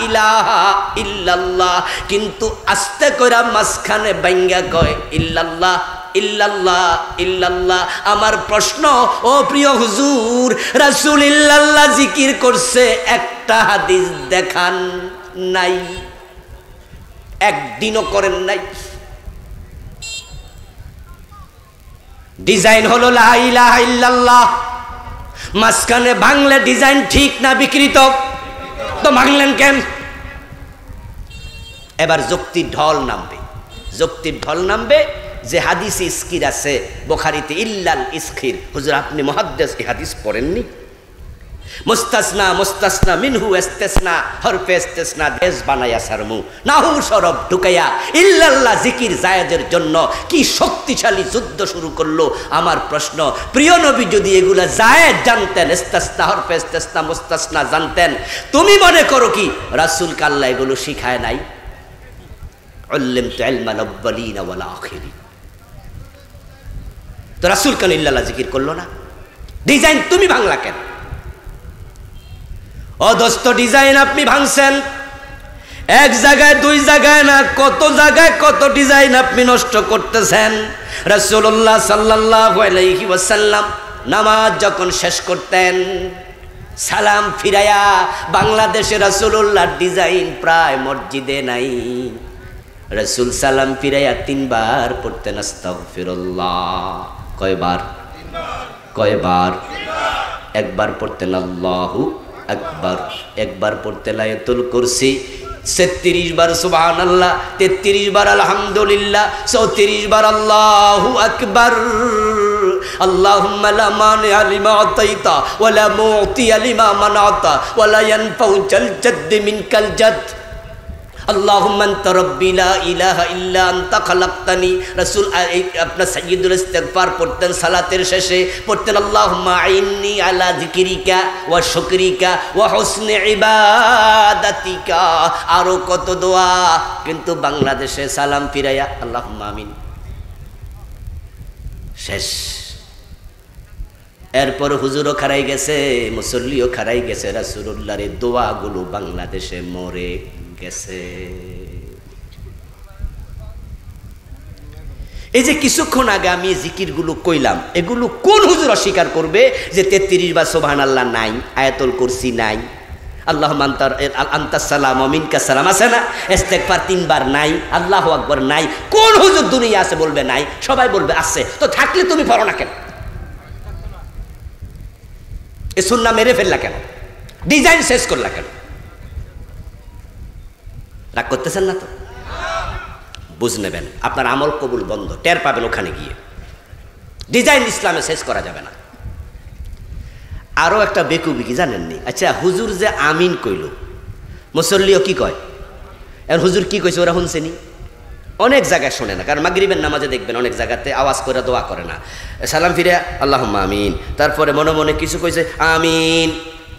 ইলাহা ইল্লাল্লাহ, কিন্তু আস্তে কইরা মাঝখানে বাইঙ্গা কয় ইল্লাল্লাহ ইল্লাল্লাহ ইল্লাল্লাহ। আমার প্রশ্ন, ও প্রিয় হুজুর, রাসূল ইল্লাল্লাহ জিকির করছে, একটা হাদিস দেখান নাই, একদিনও করেন নাই। ডিজাইন হলো লা ইলাহা ইল্লাল্লাহ, মাঝখানে ভাঙলে ডিজাইন ঠিক না বিকৃত? তো ভাঙলেন কেন? এবার যুক্তির ঢল নামবে, যুক্তির ঢল নামবে। যে হাদিসে ইস্কির আছে বুখারীতে, ইল্লাল ইসখির। হুজুর আপনি মুহাদ্দিস, এই হাদিস পড়েননি? মুস্তাসনা মুস্তাসনা মিনহু ইস্তিসনা, হরফে ইস্তিসনা দেশ বানায়া সারমু, নাহু সরব ঢুকাইয়া ইল্লাল্লাহ জিকির জায়েজের জন্য কি শক্তিশালী যুদ্ধ শুরু করলো। আমার প্রশ্ন, প্রিয় নবী যদি এগুলা জায়েজ জানতেন, ইস্তিসনা, হরফে ইস্তিসনা, মুস্তাসনা জানতেন, তুমি মনে করো কি রাসূলকে আল্লাহ এগুলো শিখায় নাই? উল্লিমতু ইলমাল আউয়ালিনা ওয়াল আখিরিন। তো রাসূল কেন ইল্লাল্লাহ জিকির করলো না? ডিজাইন তুমি ভাঙলা কেন? অদস্ত ডিজাইন আপনি ভাঙছেন, এক জায়গায় দুই জায়গায় না, কত জায়গায় কত ডিজাইন আপনি নষ্ট করতেছেন। রাসূলুল্লাহ সাল্লাল্লাহু আলাইহি ওয়াসাল্লাম নামাজ যখন শেষ করতেন, সালাম ফিরাইয়া, বাংলাদেশে রাসূলুল্লাহর ডিজাইন প্রায় মসজিদে নাই। রাসূল সালাম ফিরাইয়া 3 বার পড়তেন আস্তাগফিরুল্লাহ। কয়বার? কয়বার? একবার পড়তেন আল্লাহু আকবার, একবার পড়তেন আয়াতুল কুরসি, 36 বার সুবহানাল্লাহ, 33 বার আলহামদুলিল্লাহ, 34 বার আল্লাহু আকবার। আল্লাহুম্মা লা মানিআ লিমা আতাইতা ওয়া লা মুতিয়া লিমা মানাতা ওয়া লা ইয়ানফাউ জাল জাদ্দি মিনকাল জাদ। আল্লাহুম্মা আনতা রাব্বি লা ইলাহা ইল্লা আনতা খালাকতানি। রাসূল আপনার সাইয়্যিদুল ইস্তিগফার পড়তেন সালাতের শেষে, পড়তেন আল্লাহুম্মা আইন্নি আলা যিকরিকা ওয়া শুকরিকা ওয়া হুসনি ইবাদাতিকা। আরো কত দোয়া, কিন্তু বাংলাদেশে সালাম ফিরাইয়া আল্লাহুম্মা আমিন, শেষ। এরপর হুজুরও খারাই গেছে, মুসল্লিও খারাই গেছে, রাসূলুল্লাহর এই দোয়াগুলো বাংলাদেশে মরে গেছে। এই যে কিছুক্ষণ আগে আমি জিকিরগুলো কইলাম, এগুলো কোন হুজুর অস্বীকার করবে যে 33 বার সুবহানাল্লাহ নাই, আয়াতুল কুরসি নাই, আল্লাহুম্মা আনতাস সালাম ওয়া মিনকাস সালাম আছে না? ইস্তেগফার 3 বার নাই, আল্লাহু আকবার নাই। কোন হুজুর দুনিয়া আছে বলবে নাই? সবাই বলবে আছে। তো থাকলে তুমি পড়ো না কেন? এই সুন্নাহ মেরে ফেললা কেন? ডিজাইন শেষ করলা কেন? রাগ করতেছেন না তো? বুঝ নেবেন, আপনার আমল কবুল বন্ধ, টের পাবেন ওখানে গিয়ে। ডিজাইন ইসলামে শেষ করা যাবে না। আরও একটা বেকুবি কি জানেননি? আচ্ছা, হুজুর যে আমিন কইল, মুসল্লিও কি কয়? আর হুজুর কি কইছে ওরা শুনছেনি? অনেক জায়গায় শোনে না, কারণ মাগরিবের নামাজে দেখবেন অনেক জায়গাতে আওয়াজ করে দোয়া করে না, সালাম ফিরে আল্লাহুম্মা আমিন, তারপরে মনে মনে কিছু কইছে আমিন,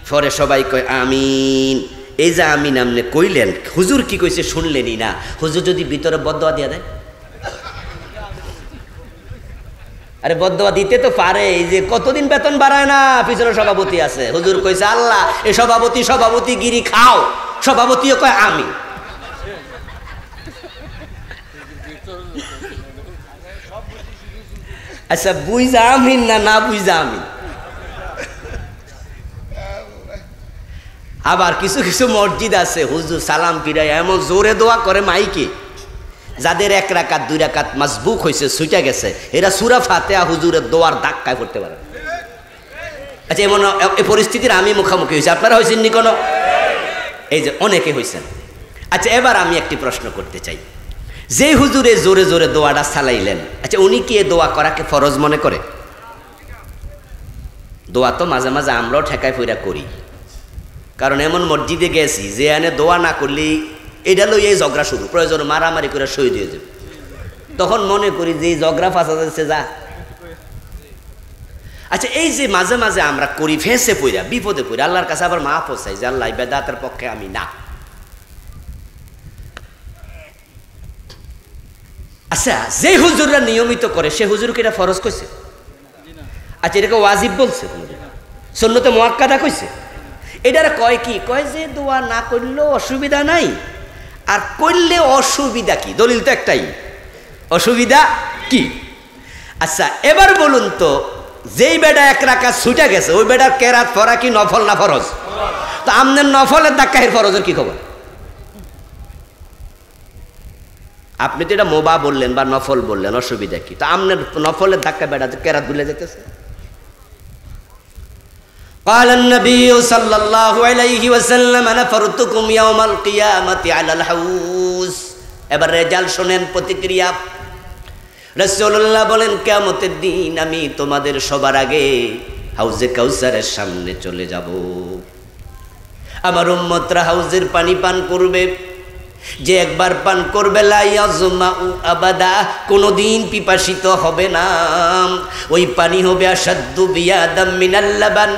পরে সবাই কয় আমিন। এই যে আমিন আমনে কইলেন, হুজুর কি কইছে শুনলেনই না। হুজুর যদি ভিতরে বদদোয়া দিয়া দেয়, আরে বদদোয়া দিতে তো পারে। এই যে কতদিন বেতন বাড়ায় না, পিছনে সভাপতি আছে, হুজুর কইছে আল্লাহ এই সভাপতি গিরি খাও, সভাপতিও কয় আমি। আচ্ছা, বুঝা আমিন না বুঝা আমিন। আবার কিছু কিছু মসজিদ আছে হুজুর সালাম ফিরাই এমন জোরে দোয়া করে মাইকে, যাদের 1 রাকাত 2 রাকাত মাসবুক হয়েছে, ছুটে গেছে, এরা সূরা ফাতিহা হুজুরের দোয়ার ধাক্কায় করতে পারে। আচ্ছা, এমন এই পরিস্থিতির আমি মুখোমুখি হয়েছি, আপনারা হয়েছেন নি কোনো? এই যে অনেকে হয়েছেন। আচ্ছা, এবার আমি একটি প্রশ্ন করতে চাই, যে হুজুরে জোরে জোরে দোয়াটা চালাইলেন, আচ্ছা উনি কি এ দোয়া করাকে ফরজ মনে করে? দোয়া তো মাঝে মাঝে আমরাও ঠেকায় ফইরা করি, কারণ এমন মসজিদে গেছি যে এনে দোয়া না করলে এটা লই এই ঝগড়া শুরু, প্রয়োজন মারামারি করে শহীদ হয়ে যাবে। তখন মনে করি যে এই ঝগড়া ফাঁসা যাচ্ছে যা। আচ্ছা, এই যে মাঝে মাঝে আমরা করি ফেঁসে পড়া, বিপদে পড়া, আল্লাহর কাছে আবার মাফ চাই যে আল্লাহ বেদাতের পক্ষে আমি না। আচ্ছা, যে হুজুররা নিয়মিত করে সে হুজুরকে এটা ফরজ কইছে? আচ্ছা, এটাকে ওয়াজিব বলছে? সুন্নতে মুআক্কাদা কইছে? এটার কয় কি? কয় যে দোয়া না করলেও অসুবিধা নাই, আর করলে অসুবিধা কি? দলিল তো একটাই, অসুবিধা কি? আচ্ছা, এবার বলুন তো, যেই বেটা 1 রাকাত ছুটে গেছে, ওই বেটার কেরাত পড়া কি নফল না ফরজ? তো আমনের নফলের ধাক্কায় ফরজের কি খবর? আপনি তো এটা মোবা বললেন বা নফল বললেন, অসুবিধা কি? তো আমনের নফলের ধাক্কা বেটা কেরাত ভুলে যেতেছে। قال النبي صلى الله عليه وسلم انا فرضكم يوم القيامه على الحوض। এবার রেজাল শুনেন, প্রতিক্রিয়া। রাসূলুল্লাহ বলেন, কিয়ামতের দিন আমি তোমাদের সবার আগে হাউজে কাউসারের সামনে চলে যাব। আমার উম্মতরা হাউজের পানি পান করবে, যে একবার পান করবে লা ইয়াজমাউ আবাদা, কোনদিন পিপাসিত হবে না। ওই পানি হবে আসাদ্দু বিয়াদাম মিনাল লাবান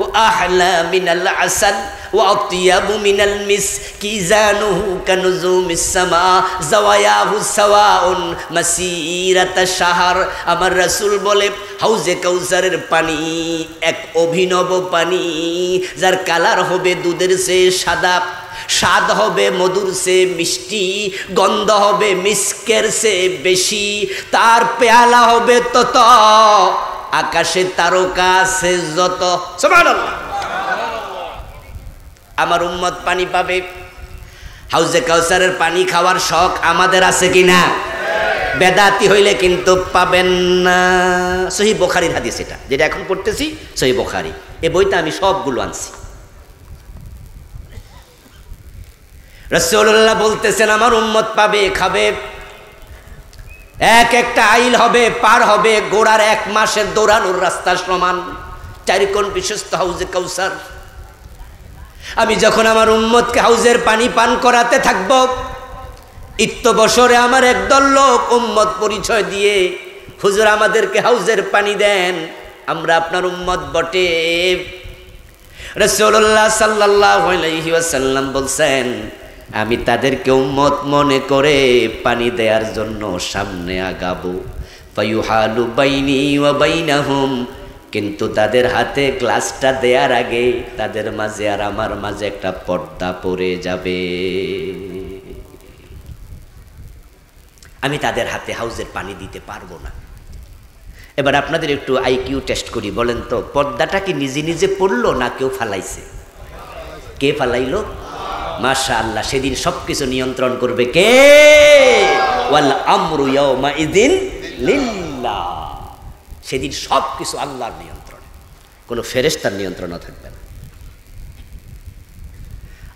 ও আহলা মিনাল আসাল ও আতিয়াবু মিনাল মিসকিজানুহু কানুজুমিস সামা জাওয়ায়াহু সাওয়াউন মাসিরাতা শাহর। আমার রাসূল বলে, হাউজে কাউসারের পানি এক অভিনব পানি, যার কালার হবে দুধের চেয়ে সাদা, স্বাদ হবে মধুর সে মিষ্টি, গন্ধ হবে মিস্কের সে বেশি, তার পেয়ালা হবে তত আকাশে তারকা সে যত। সুবহানাল্লাহ। আমার উম্মত পানি পাবে। হাউজে কাউসারের পানি খাওয়ার শখ আমাদের আছে কিনা? বেদাতি হইলে কিন্তু পাবেন না। সহিহ বুখারীর হাদিস, এটা যেটা এখন পড়তেছি সহিহ বুখারী, এই বইটা আমি সবগুলো আনছি। রাসূলুল্লাহ বলতেছেন, আমার উম্মত পাবে, খাবে, এক একটা আইল হবে, পার হবে ঘোড়ার 1 মাসের দৌড়ানোর রাস্তার সমান, 4 কোণ বিশিষ্ট হাউজে কাউসার। আমি যখন আমার উম্মতকে হাউজের পানি পান করাতে থাকব, ইত্য বছরে আমার একদল লোক উম্মত পরিচয় দিয়ে, হুজুর আমাদেরকে হাউজের পানি দেন, আমরা আপনার উম্মত বটে। রাসূলুল্লাহ সাল্লাল্লাহু আলাইহি ওয়াসাল্লাম বলছেন, আমি তাদেরকে উম্মত মনে করে পানি দেওয়ার জন্য সামনে আগাবো। ফায়ুহালু বাইনি ওয়া বাইনাহুম, কিন্তু তাদের হাতে গ্লাসটা দেওয়ার আগে তাদের মাঝে আর আমার মাঝে একটা পর্দা পড়ে যাবে। আমি তাদের হাতে হাউজের পানি দিতে পারবো না। এবার আপনাদের একটু আইকিউ টেস্ট করি, বলেন তো পর্দাটা কি নিজে নিজে পড়লো না কেউ ফালাইছে? কে ফালাইলো? মাশাআল্লাহ। সেদিন সবকিছু নিয়ন্ত্রণ করবে কে? ওয়াল আমরু ইয়াউমা ইযিন লিল্লাহ। সেদিন সবকিছু আল্লাহর নিয়ন্ত্রণে, কোনো ফেরেশতার নিয়ন্ত্রণও থাকবে না।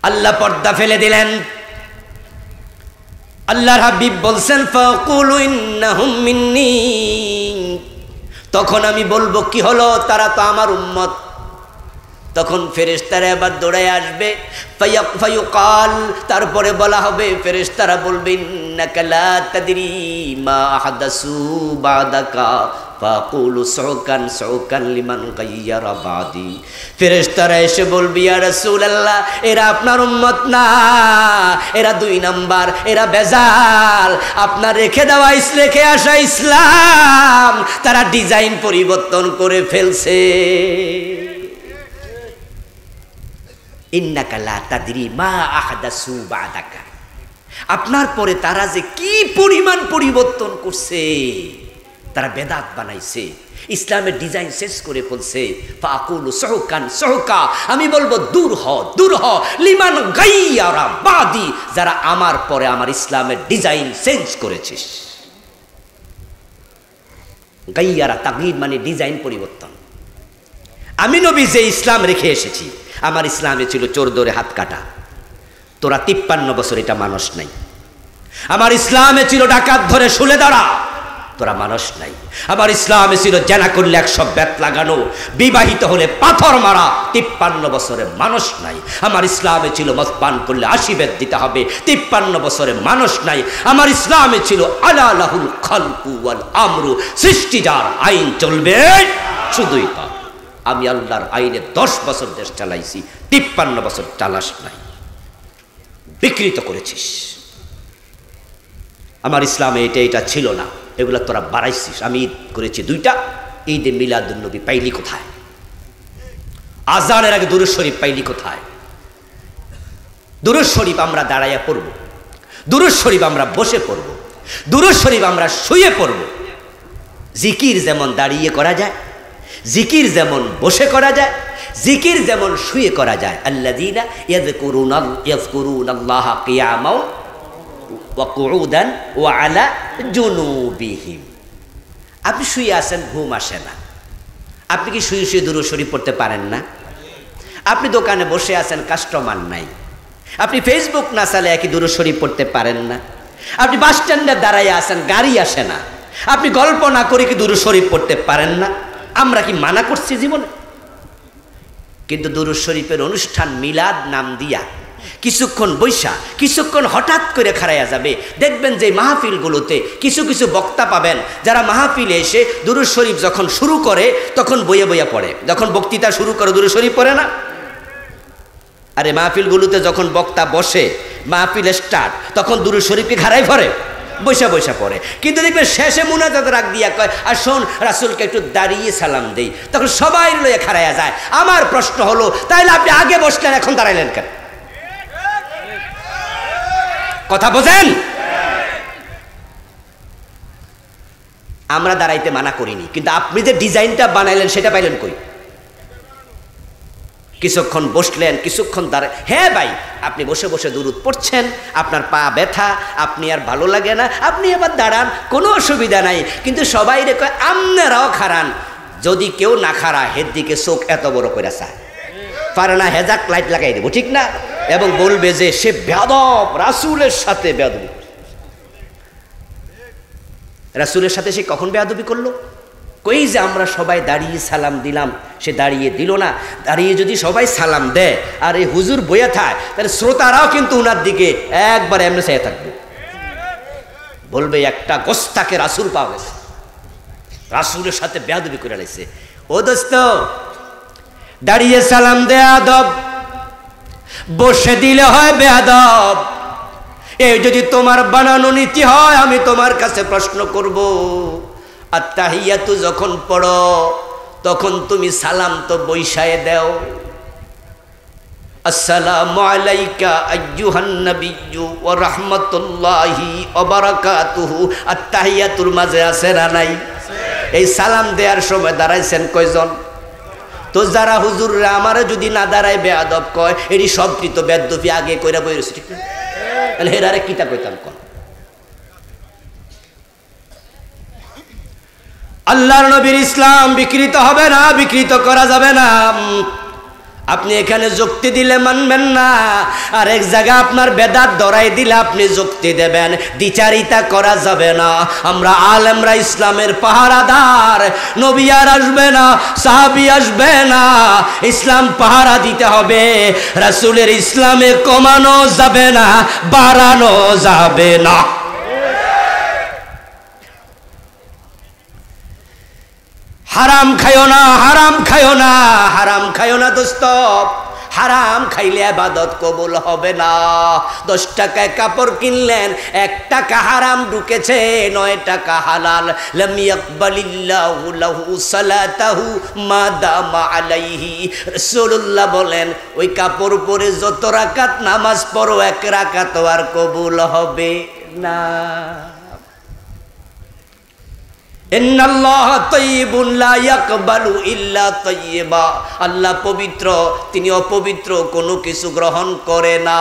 আল্লাহ পর্দা ফেলে দিলেন। আল্লাহর হাবিব বলছেন ফাকুলু ইন্নাহুম মিন্নি, তখন আমি বলবো কি হলো, তারা তো আমার উম্মত। তখন ফেরেশতারা এবার দৌড়ায় আসবে, ফায়ুকাল, তারপরে বলা হবে, ফেরেশতারা বলবে ইন্নাকা লা তাদরি মা আহদাসু বাদাকা ফাকুলু সুকান সুকান লিমান গায়্যারা বাদি। ফেরেশতারা এসে বলবে ইয়া রাসূলুল্লাহ, এরা আপনার উম্মত না, এরা 2 নাম্বার, এরা বেজাল। আপনার রেখে আসা ইসলাম তারা ডিজাইন পরিবর্তন করে ফেলছে। ইন্নাকা লা তাদরি মা আহদাসু বাদাকা, আপনার পরে তারা যে কি পরিমাণ পরিবর্তন করছে, তারা বেদাত বানাইছে, ইসলামের ডিজাইন শেষ করে ফেলছে। ফাকুলু সুকান সুকা, আমি বলবো দূর হ লিমান গায়্যারা বাদি, যারা আমার পরে আমার ইসলামের ডিজাইন চেঞ্জ করেছিস। গায়্যারা তাগয়ীর মানে ডিজাইন পরিবর্তন। আমি নবী যে ইসলাম রেখে এসেছি, আমার ইসলামে ছিল চোর ধরে হাত কাটা, তোরা 53 বছর এটা মানুষ নাই। আমার ইসলামে ছিল ডাকাত ধরে শুলে দাঁড়া, তোরা মানুষ নাই। আমার ইসলামে ছিল জেনা করলে 100 বেত লাগানো, বিবাহিত হলে পাথর মারা, 53 বছরে মানুষ নাই। আমার ইসলামে ছিল মদ পান করলে 80 বেত দিতে হবে, 53 বছরে মানুষ নাই। আমার ইসলামে ছিল আলা লাহুল খালকু ওয়াল আমরু, সৃষ্টি যার, আইন চলবে শুধুই তার। আমি আল্লাহর আইনে 10 বছর দেশ চালাইছি, 53 বছর চালাস নাই, বিকৃত করেছিস। আমার ইসলামে এটা ছিল না, এগুলো তোরা বাড়াইছিস। আমি ঈদ করেছি 2টা, ঈদে মিলাদুন্নবী পাইলি কোথায়? আজানের আগে দুরূদ শরীফ পাইলি কোথায়? দুরূদ শরীফ আমরা দাঁড়াইয়া পড়ব, দুরূদ শরীফ আমরা বসে পড়ব, দুরূদ শরীফ আমরা শুয়ে পড়ব। জিকির যেমন দাঁড়িয়ে করা যায়, জিকির যেমন বসে করা যায়, জিকির যেমন শুয়ে করা যায়। আল্লাযীনা ইয়াযকুরুনাল্লাহা কিয়ামান ওয়া কুউদান ওয়া আলা জুনুবিহিম। আপনি শুয়ে আছেন, ঘুম আসে না, আপনি কি শুয়ে শুয়ে দুরূদ শরীফ পড়তে পারেন না? আপনি দোকানে বসে আছেন, কাস্টমার নাই, আপনি ফেসবুক না চালে একই দুরূদ শরীফ পড়তে পারেন না? আপনি বাস স্ট্যান্ডে দাঁড়াইয়া আছেন, গাড়ি আসে না, আপনি গল্প না করে কি দুরূদ শরীফ পড়তে পারেন না? আমরা কি মানা করছি জীবনে? কিন্তু দুরূদ শরীফের অনুষ্ঠান মিলাদ নাম দিয়া কিছুক্ষণ বৈশা, কিছুক্ষণ হঠাৎ করে খাড়াইয়া যাবে। দেখবেন যে মাহফিলগুলোতে কিছু কিছু বক্তা পাবেন, যারা মাহফিলে এসে দুরূদ শরীফ যখন শুরু করে তখন বইয়া বইয়া পড়ে। যখন বক্তৃতা শুরু করে দুরূদ শরীফ পড়ে না? আরে মাহফিলগুলোতে যখন বক্তা বসে, মাহফিল স্টার্ট, তখন দুরূদ শরীফকে খাড়াই পড়ে, বৈশা বৈশা পড়ে। কিন্তু দেখবেন শেষে মুনাজাত রাখ দিয়া কয়, আর শোন রাসূলকে একটু দাঁড়িয়ে সালাম দেই, তখন সবাই লয়ে খাড়াইয়া যায়। আমার প্রশ্ন হলো, তাইলে আপনি আগে বসলেন, এখন দাঁড়াইলেন কেন? কথা বোঝেন? আমরা দাঁড়াইতে মানা করিনি, কিন্তু আপনি যে ডিজাইনটা বানাইলেন সেটা পাইলেন কই? কিছুক্ষণ বসলেন, কিছুক্ষণ দাঁড়ায়। হ্যাঁ ভাই, আপনি বসে বসে দুরূদ পড়ছেন, আপনার পা ব্যথা, আপনি আর ভালো লাগে না, আপনি এবার দাঁড়ান, কোনো অসুবিধা নাই। কিন্তু সবাই রে কয় আপনারাও খারান। যদি কেউ না খারা, হের দিকে চোখ এত বড় করে চায়, পারে না, হেজাক লাইট লাগাই দেবো, ঠিক না? এবং বলবে যে সে বেয়াদব, রাসূলের সাথে বেয়াদবি। রাসূলের সাথে সে কখন বেয়াদবি করলো? কই যে আমরা সবাই দাঁড়িয়ে সালাম দিলাম, সে দাঁড়িয়ে দিল না। দাঁড়িয়ে যদি সবাই সালাম দেয় আর এই হুজুর বইয়া থাকে, তাহলে শ্রোতারাও কিন্তু উনার দিকে একবার এমনি চেয়ে থাকবে, বলবে একটা গোস্তাকে রাসূল পাওয়া গেছে, রাসূলের সাথে বেয়াদবি করে লাইছে। ও দোস্ত, দাঁড়িয়ে সালাম দেয়া আদব, বসে দিলে হয় বেয়াদব। এই যদি তোমার বানানো নীতি হয়, আমি তোমার কাছে প্রশ্ন করব, আত্তাহিয়াতু যখন পড়ো তখন তুমি সালাম তো বৈশায়ে দাও। আসসালামু আলাইকা আইয়ুহান নাবিয়্যু ওয়া রাহমাতুল্লাহি ওয়া বারাকাতুহু, আত্তাহিয়াতুর মাঝে আছে না নাই? এই সালাম দেওয়ার সময় দাঁড়াইছেন কয়জন? তো যারা হুজুররা আমারে যদি না দাঁড়ায় বেয়াদব কয়, এটি সবকৃত বেদবি আগে কইরা বইরেছে, ঠিক না? তাহলে হেরারে কিতা কইতাম কোন? আল্লাহর নবীর ইসলাম বিকৃত হবে না, বিকৃত করা যাবে না। আপনি এখানে যুক্তি দিলে মানবেন না, আর এক জায়গা আপনার বেদাত ধরাই দিলে আপনি যুক্তি দেবেন, দ্বিচারিতা করা যাবে না। আমরা আলেমরা ইসলামের পাহারাদার, নবী আর আসবে না, সাহাবী আসবে না, ইসলাম পাহারা দিতে হবে। রাসূলের ইসলামে কমানো যাবে না, বাড়ানো যাবে না। হারাম খায়ো না, হারাম খায়ো না, হারাম খায়ো না দোস্ত। হারাম খাইলে ইবাদত কবুল হবে না। 10 টাকায় কাপড় কিনলেন, 1 টাকা হারাম ঢুকেছে, 9 টাকা হালাল। লাম ইয়াকবালিল্লাহু লাহু সালাতাহু মা দামা আলাইহি। রাসূলুল্লাহ বলেন, ওই কাপড় পরে যত রাকাত নামাজ পড়ো, 1 রাকাত আর কবুল হবে না। ইন্নাল্লাহা তাইয়্যিবুন লা ইয়াকবালু ইল্লা তাইয়্যিবা। আল্লাহ পবিত্র, তিনি অপবিত্র কোনো কিছু গ্রহণ করে না।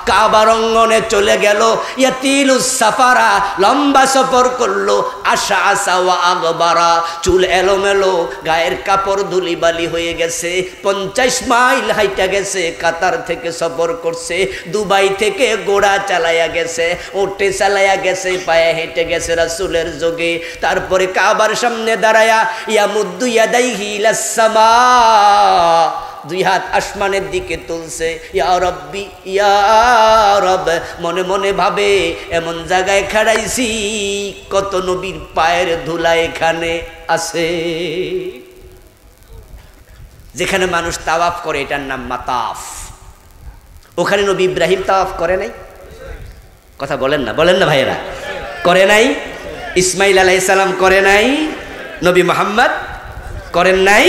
কাবার অঙ্গনে চলে গেল, ইয়াতিলুস সাফারা, লম্বা সফর করলো, আশা আসা ওয়া আগবারা, চুল এলোমেলো, গায়ের কাপড় ধুলিবালি হয়ে গেছে, 50 মাইল হাইটা গেছে, কাতার থেকে সফর করছে, দুবাই থেকে ঘোড়া চালায়া গেছে, ওটে চালায়া গেছে, পায়ে হেঁটে গেছে রাসূলের যোগে। তারপরে কাবার সামনে দাঁড়ায়া ইয়ামুদ্দু ইয়াদাইহি ইলাস সামা, 2 হাত আসমানের দিকে তুলছে, ইয়া রাব্বি ইয়া রব। মনে মনে ভাবে, এমন জায়গায় খাড়াইছি, কত নবীর পায়ের ধুলা এখানে আছে। যেখানে মানুষ তাওয়াফ করে, এটার নাম মাতাফ। ওখানে নবী ইব্রাহিম তাওয়াফ করে নাই? কথা বলেন না, বলেন না ভাইয়েরা, করে নাই? ইসমাইল আলাইহিস সালাম করে নাই? নবী মুহাম্মদ করেন নাই?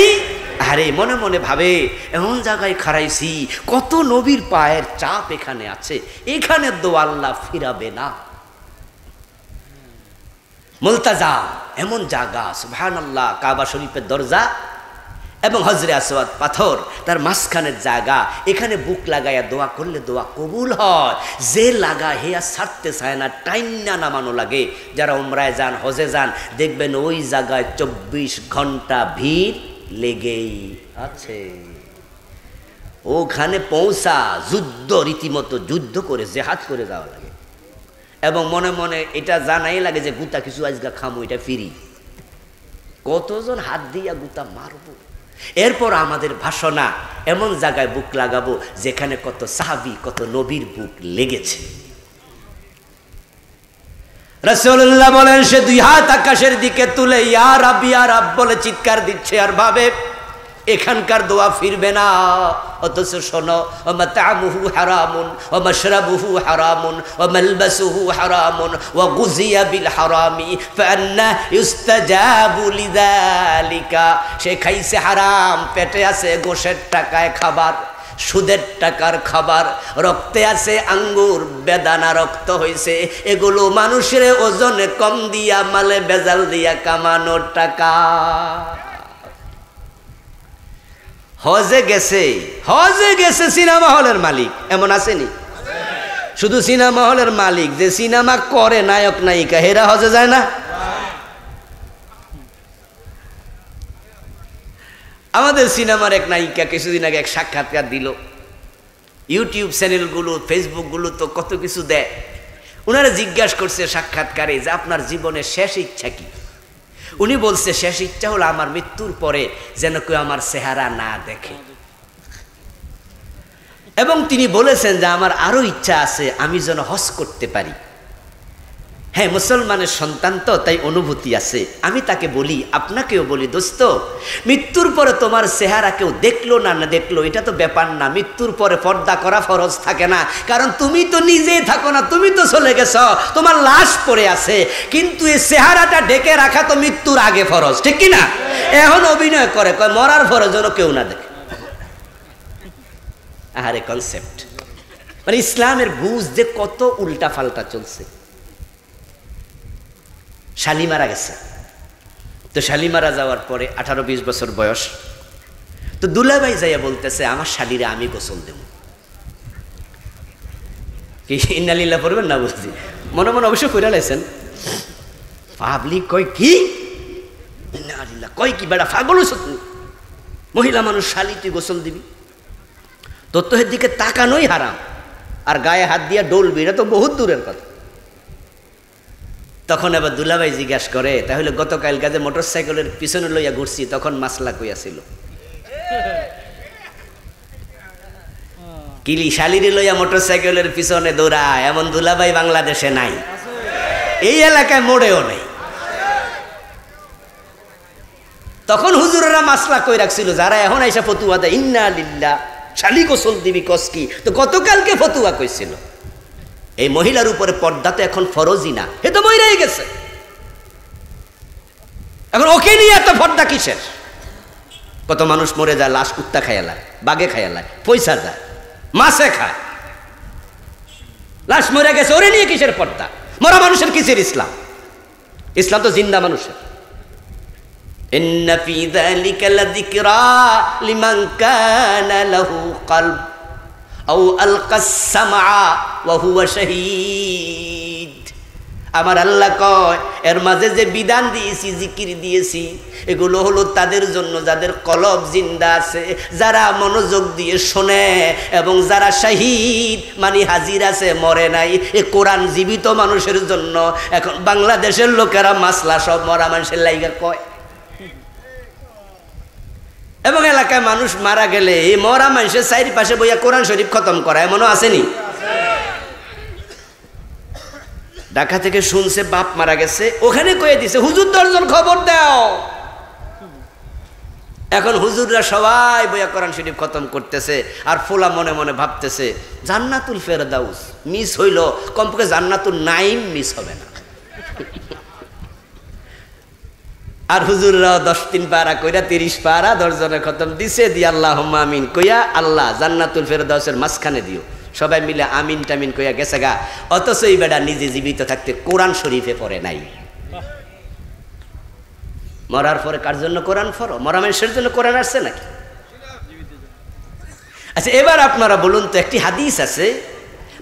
আরে মনে মনে ভাবে, এমন জায়গায় খাড়াইছি, কত নবীর পায়ের চাপ এখানে আছে, এখানে তো আল্লাহ ফিরাবে না। মুলতাজা এমন জায়গা, সুবহানাল্লাহ, কাবা শরীফের দরজা এবং হজরে আসওয়াদ পাথর, তার মাঝখানের জায়গা। এখানে বুক লাগাইয়া দোয়া করলে দোয়া কবুল হয়। যে লাগা হে আর ছাড়তে চায় না, টাইনা নামানো লাগে। যারা উমরায় যান, হজে যান, দেখবেন ওই জায়গায় 24 ঘন্টা ভিড় লেগেই আছে। ওখানে পৌঁছা যুদ্ধ, রীতিমতো যুদ্ধ করে, জেহাদ করে যাওয়া লাগে। এবং মনে মনে এটা জানাই লাগে যে গুতা কিছু আজকে খামো, এটা ফিরি। কতজন হাত দিয়া গুতা মারবো। এরপর আমাদের ভাষণা, এমন জায়গায় বুক লাগাবো যেখানে কত সাহাবী, কত নবীর বুক লেগেছে। রাসূলুল্লাহ বলেন, সে 2 হাত আকাশের দিকে তুলে ইয়া রাব ইয়া রাব বলে চিৎকার দিচ্ছে, আর ভাবে এখানকার দোয়া ফিরবে না। অথচ শোনো, মাতামুহু হারামুন ওয়া মাশরাবুহু হারামুন ওয়া মালবাসুহু হারামুন ওয়া গুযিয়া বিল হারামি ফান্না ইউস্তাজাবু লিযালিকা। সে খাইছে হারাম, পেটে আছে গোশের টাকায় খাবার, সুদের টাকার খাবার, রক্তে আছে আঙ্গুর, বেদানা রক্ত হইছে। এগুলো মানুষের ওজনে কম দিয়া, মালে বেজাল দিয়া কামানোর টাকা। হজে গেছে, হজে গেছে সিনেমা হলের মালিক, এমন আসেনি? শুধু সিনেমা হলের মালিক, যে সিনেমা করে নায়ক নায়িকা, হেরা হজে যায় না? আমাদের সিনেমার এক নায়িকা কিছুদিন আগে এক সাক্ষাৎকার দিল। ইউটিউব চ্যানেলগুলো, ফেসবুকগুলো তো কত কিছু দেয়। ওনারা জিজ্ঞাসা করছে সাক্ষাৎকারে যে আপনার জীবনের শেষ ইচ্ছা কি? উনি বলছে, শেষ ইচ্ছা হলো আমার মৃত্যুর পরে যেন কেউ আমার চেহারা না দেখে। এবং তিনি বলেছেন যে আমার আরো ইচ্ছা আছে, আমি যেন হজ করতে পারি। হ্যাঁ, মুসলমানের সন্তান তো, তাই অনুভূতি আছে। আমি তাকে বলি, আপনাকেও বলি, দোস্ত, মৃত্যুর পরে তোমার চেহারা কেউ দেখলো না না দেখলো, এটা তো ব্যাপার না। মৃত্যুর পরে পর্দা করা ফরজ থাকে না, কারণ তুমি তো নিজেই থাকো না, তুমি তো চলে গেছো, তোমার লাশ পড়ে আছে। কিন্তু এই চেহারাটা ঢেকে রাখা তো মৃত্যুর আগে ফরজ, ঠিক কি না? এখন অভিনয় করে, কয় মরার পরে যেন কেউ না দেখে। আহারে কনসেপ্ট, মানে ইসলামের বুঝ যে কত উল্টা ফাল্টা চলছে। শালি মারা গেছে, তো শালি মারা যাওয়ার পরে 18-20 বছর বয়স, তো তো দুলাভাই যাইয়া বলতেছে আমার শালীরে আমি গোসল দেব। কি ইন্নালিল্লাহ পড়বেন না বুঝছি, মনে মনে অবশ্য কইরা লাইছেন। পাবলিক কয় কি ইন্নালিল্লাহ, কয় কি বেড়া পাগল হইছ তুই, মহিলা মানুষ শালী তুই গোসল দিবি? তোর তো এর দিকে তাকানোই হারাম, আর গায়ে হাত দিয়া ডলবি, এটা তো বহুত দূরের কথা। তখন আবার দুলাভাই জিজ্ঞাসা করে, তাহলে গতকাল কাজে মোটর সাইকেলের পিছনে লইয়া ঘুরছি, তখন মাসলা কইয়াছিল? কিলি শালিরে লইয়া মোটর সাইকেলের পিছনে দৌড়ায় এমন দুলাভাই বাংলাদেশে নাই, এই এলাকায় মোড়েও নেই। তখন হুজুরেরা মাসলা কই রাখছিল, যারা এখন আইসা ফতুয়া দেয় ইন্না লিল্লাহ শালি গোসল দিবি কসকি, তো গতকালকে ফতুয়া কইছিল এই মহিলার উপরে পর্দা তো এখন ফরজই না, এ তো মইরাই গেছে, এখন ওকে নিয়ে এত পর্দা কিসের? কত মানুষ মরে যায়, লাশ কুত্তা খাইয়ালায়, বাঘে খাইয়ালায়, পয়সা যায়, মাছে খায়, লাশ মরে গেছে, ওরে নিয়ে কিসের পর্দা? মরা মানুষের কিসের ইসলাম? ইসলাম তো জিন্দা মানুষের। ইন্না ফি যালিকা লাযিকরা লিমান কানা লাহু কলব আও আলকাস সামআ ওয়া হুয়া শাহীদ। আমার আল্লাহ কয় এর মাঝে যে বিধান দিয়েছি, জিকির দিয়েছি, এগুলো হলো তাদের জন্য যাদের কলব জিন্দা আছে, যারা মনোযোগ দিয়ে শোনে, এবং যারা শহীদ মানে হাজির আছে, মরে নাই। এ কোরআন জীবিত মানুষের জন্য। এখন বাংলাদেশের লোকেরা মাসলা সব মরা মানুষের লাইগা কয়, এবং এলাকায় মানুষ মারা গেলে এই মরা মানুষের চারিপাশে বইয়া কোরআন শরীফ খতম করা এমনও আসেনি? ঢাকা থেকে শুনছে বাপ মারা গেছে, ওখানে কয়ে দিছে হুজুর 10 জন খবর দাও। এখন হুজুররা সবাই বইয়া কোরআন শরীফ খতম করতেছে, আর ফোলা মনে মনে ভাবতেছে জান্নাতুল ফেরদাউস মিস হইল, কমপক্ষে জান্নাতুল নাইম মিস হবে না। আর হুজুররা 10 পারা কইরা 30 পারা 10 জনের খতম দিছে, দিয়ে আল্লাহুম্মা আমিন কইয়া আল্লাহ জান্নাতুল ফেরদাউসের মাঝখানে দিও, সবাই মিলে আমিন টামিন কইয়া গেছে গা। অথচ এই বেটা নিজে জীবিত থাকতে কোরআন শরীফে পড়ে নাই। মরার পরে কার জন্য কোরআন পড়ো? মরা মানুষের জন্য কোরআন আসছে নাকি? আচ্ছা এবার আপনারা বলুন তো, একটি হাদিস আছে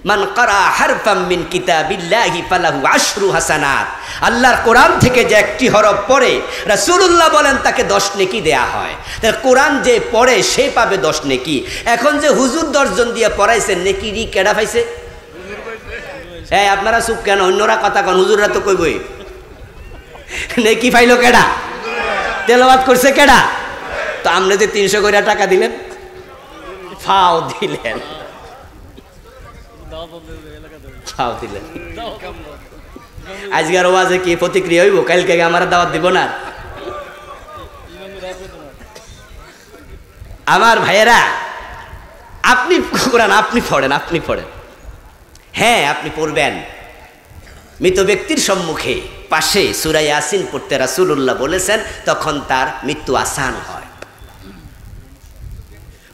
মান ক্বারা হারফাম মিন কিতাবিল্লাহি ফালাহু 10 হাসানাত। আল্লাহর কোরআন থেকে যে একটি হরফ পড়ে, রাসূলুল্লাহ বলেন তাকে 10 নেকি দেয়া হয়। তাহলে কোরআন যে পড়ে সে পাবে 10 নেকি। এখন যে হুজুর 10 জন দিয়ে পড়াইছেন, নেকিরি কেডা পাইছে? এই আপনারা চুপ কেন? অন্যরা কথা কন, হুজুররা তো কইবই। নেকি পাইলো কেডা? তেলাওয়াত করছে কেডা? তো আপনি যে 300 কইরা টাকা দিলেন, ফাও দিলেন, ফাও দিলেন। আজকের ওয়াজে কি প্রতিক্রিয়া হইব? কালকে আমার দাওয়াত দিব না? আমার ভাইয়েরা, আপনি কোরআন আপনি পড়েন, আপনি পড়েন, হ্যাঁ আপনি পড়বেন। মৃত ব্যক্তির সম্মুখে পাশে সূরা ইয়াসিন পড়তে রাসূলুল্লাহ বলেছেন, তখন তার মৃত্যু আসান হয়।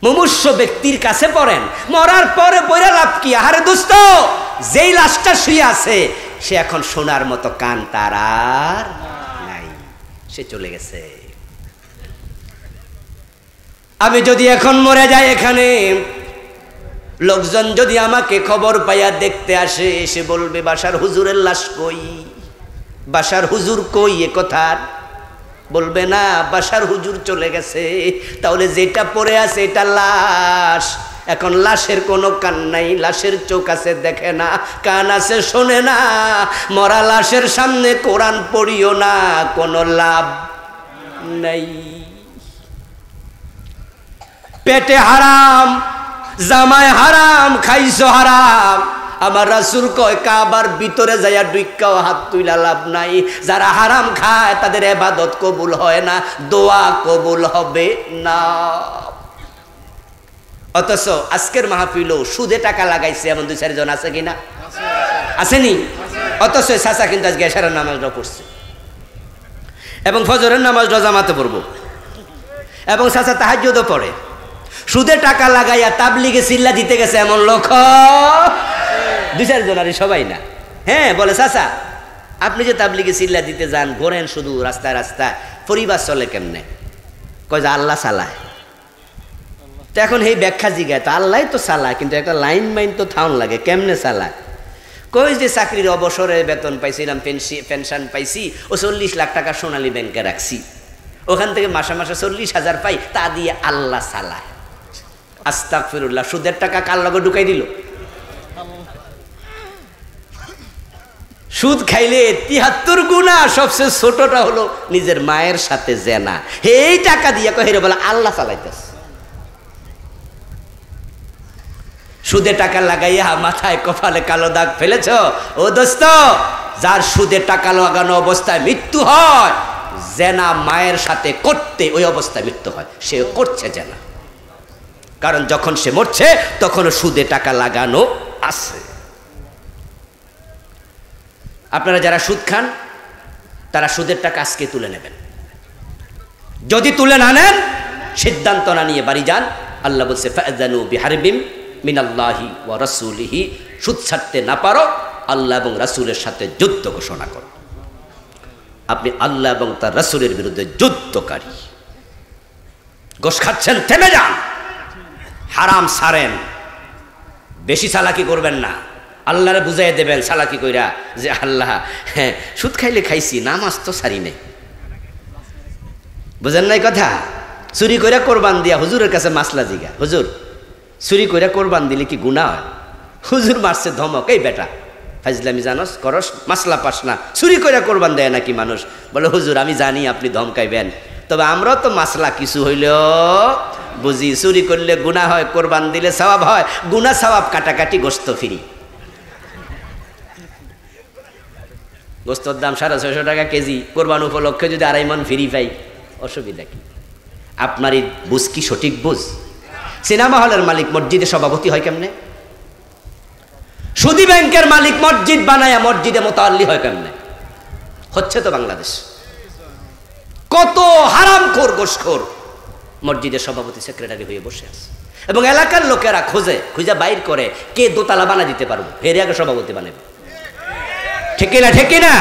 মুমূর্ষু ব্যক্তির কাছে পড়েন, মরার পরে পড়ে লাভ কি? আরে দোস্ত, যেই লাশটা শুয়ে আছে সে এখন শোনার মতো কান তার আর নাই, সে চলে গেছে। আমি যদি এখন মরে যাই, এখানে লোকজন যদি আমাকে খবর পাইয়া দেখতে আসে, এসে বলবে বাসার হুজুরের লাশ কই, বাসার হুজুর কই, এ কথা বলবে না, বাসার হুজুর চলে গেছে। তাহলে যেটা পড়ে আছে এটা লাশ। এখন লাশের কোনো কান নাই, লাশের চোখ আছে দেখে না, কান আছে শোনে না। মরা লাশের সামনে কোরআন পড়িও না, কোনো লাভ নাই। পেটে হারাম, জামায় হারাম, খাইছো হারাম। আমার রাসূল কয় কাবার ভিতরে যাইয়া ডুইক্কাও হাত তুইলা লাভ নাই। যারা হারাম খায় তাদের ইবাদত কবুল হয় না, দোয়া কবুল হবে না। অথচ আজকের মাহফিলও সুদে টাকা লাগাইছে এমন 2-4 জন আছে কিনা? আসেনি? অথচ চাচা কিন্তু আজকে এশারের নামাজটা পড়ছে, এবং ফজরের নামাজটা জামাতে পড়বো, এবং চাচা তাহাজ্জুদও পড়ে। সুদে টাকা লাগাইয়া তাবলিগে চিল্লা দিতে গেছে এমন লোক 2-4 জন, আরে সবাই না। হ্যাঁ বলে চাচা আপনি যে তাবলিগে চিল্লা দিতে যান, ঘোরেন শুধু রাস্তায় রাস্তায়, পরিবার চলে কেমনে? কয় যে আল্লাহ চালায়। তো এখন এই ব্যাখ্যা জিগায়, তো আল্লাহ তো চালায়, কিন্তু একটা লাইন মাইন তো থাউন লাগে, কেমনে চালায়? কই যে চাকরির অবসরে বেতন পাইছিলাম, পেনশন পাইছি, ও 40 লাখ টাকা সোনালী ব্যাংকে রাখছি, ওখান থেকে মাসে মাসে 40,000 পাই, তা দিয়ে আল্লাহ চালায়। আস্তাগফিরুল্লাহ, সুদের টাকা কার লগে ঢুকাই দিল? সুদ খাইলে 73 গুণা, সবচেয়ে ছোটটা হলো নিজের মায়ের সাথে জেনা। এই টাকা দিয়ে কই বলে আল্লাহ চালাইতেছে। সুদে টাকা লাগাইয়া মাথায় কপালে কালো দাগ ফেলেছ, ও দোস্ত, যার সুদে টাকা লাগানো অবস্থায় মৃত্যু হয়, জেনা মায়ের সাথে করতে ওই অবস্থায় মৃত্যু হয়, সে করছে জেনা। কারণ যখন সে মরছে তখন সুদে টাকা লাগানো আছে। আপনারা যারা সুদ খান তারা সুদের টাকা আজকে তুলে নেবেন। যদি তুলে না নেন, সিদ্ধান্ত না নিয়ে বাড়ি যান। আল্লাহ বলছে ফাআযানু বিহারবিম মিনাল্লাহি ওয়া রাসূলিহি, সুদ ছাড়তে না পারো, আল্লাহ এবং রাসূলের সাথে যুদ্ধ ঘোষণা করো। আপনি আল্লাহ এবং তার রাসূলের বিরুদ্ধে যুদ্ধকারী। গোশ খাচ্ছেন, থেমে যান, হারাম ছাড়েন, বেশি চালাকি করবেন না। আল্লাহরে বুঝাই দেবেন চালাকি কইরা যে আল্লাহ, হ্যাঁ সুদ খাইলে খাইছি, নামাজ তো ছাড়ি নাই। বুঝেন নাই কথা? চুরি কইরা কোরবান দিয়া হুজুরের কাছে মাসলা জিগা, হুজুর চুরি কইরা কোরবান দিলে কি গুনাহ হয়? হুজুর মারছে ধমক, এই বেটা ফাজলামি জানোস করস, মাসলা পাস না, চুরি কইরা কোরবান দেয় নাকি মানুষ? বলে হুজুর আমি জানি আপনি ধমকাইবেন, তবে আমরাও তো মাসলা কিছু হইলেও বুঝি। চুরি করলে গুনাহ হয়, কোরবান দিলে সওয়াব হয়, গুনাহ সওয়াব কাটাকাটি, গোশত ফ্রি। গোস্তর দাম 650 টাকা কেজি, কোরবান উপলক্ষে যদি 2.5 মণ ফ্রি পাই, অসুবিধা কি? আপনার এই বুঝ কি সঠিক বুঝ? সিনেমা হলের মালিক মসজিদে সভাপতি হয় কেমনে? সুদী ব্যাংকের মালিক মসজিদ বানায়া মসজিদে মোতাল্লি হয় কেমনে? হচ্ছে তো বাংলাদেশ। কত হারামখোর গোশখোর মসজিদের সভাপতি সেক্রেটারি হয়ে বসে আছে, এবং এলাকার লোকেরা খুঁজে বাইর করে কে দোতলা বানা দিতে পারবো, ফের আগে সভাপতি বানাবে। ঠিক না? ঠিক না?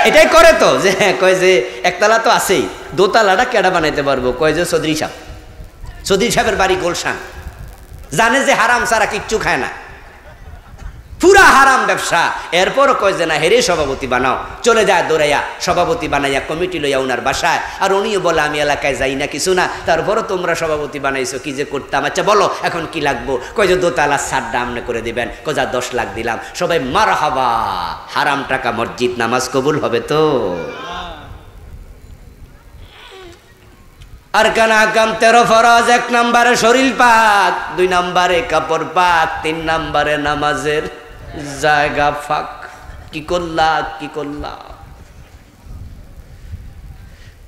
এটাই করে তো, যে হ্যাঁ কয় যে একতলা তো আছেই, দোতলাটা কেডা বানাইতে পারবো? কয় যে চৌধুরী সাহেব। চৌধুরী সাহেবের বাড়ি গোলশান, জানে যে হারাম ছাড়া কিচ্ছু খায় না, পুরা হারাম ব্যবসা। এরপরও কয় যে না হেরে সভাপতি বানাও, চলে যায় দৌড়াইয়া সভাপতি বানাইয়া কমিটি লইয়া উনার বাসায়। আর উনিও বলে আমি এলাকায় যাই না কিছু না, তারপরও তোমরা সভাপতি বানাইছো, কি যে করতাম। আচ্ছা বলো এখন কি লাগবো? কয় যে দোতলা ছাড়টা আমনে করে দিবেন। কয় যা 10 লাখ দিলাম। সবাই মারহাবা, হারাম টাকা মসজিদ, নামাজ কবুল হবে তো? আর কানা কাম 13 ফরজ, 1 নম্বরে শরীর পাক, 2 নম্বরে কাপড় পাক, 3 নম্বরে নামাজের জায়গা ফাক। কি করলা?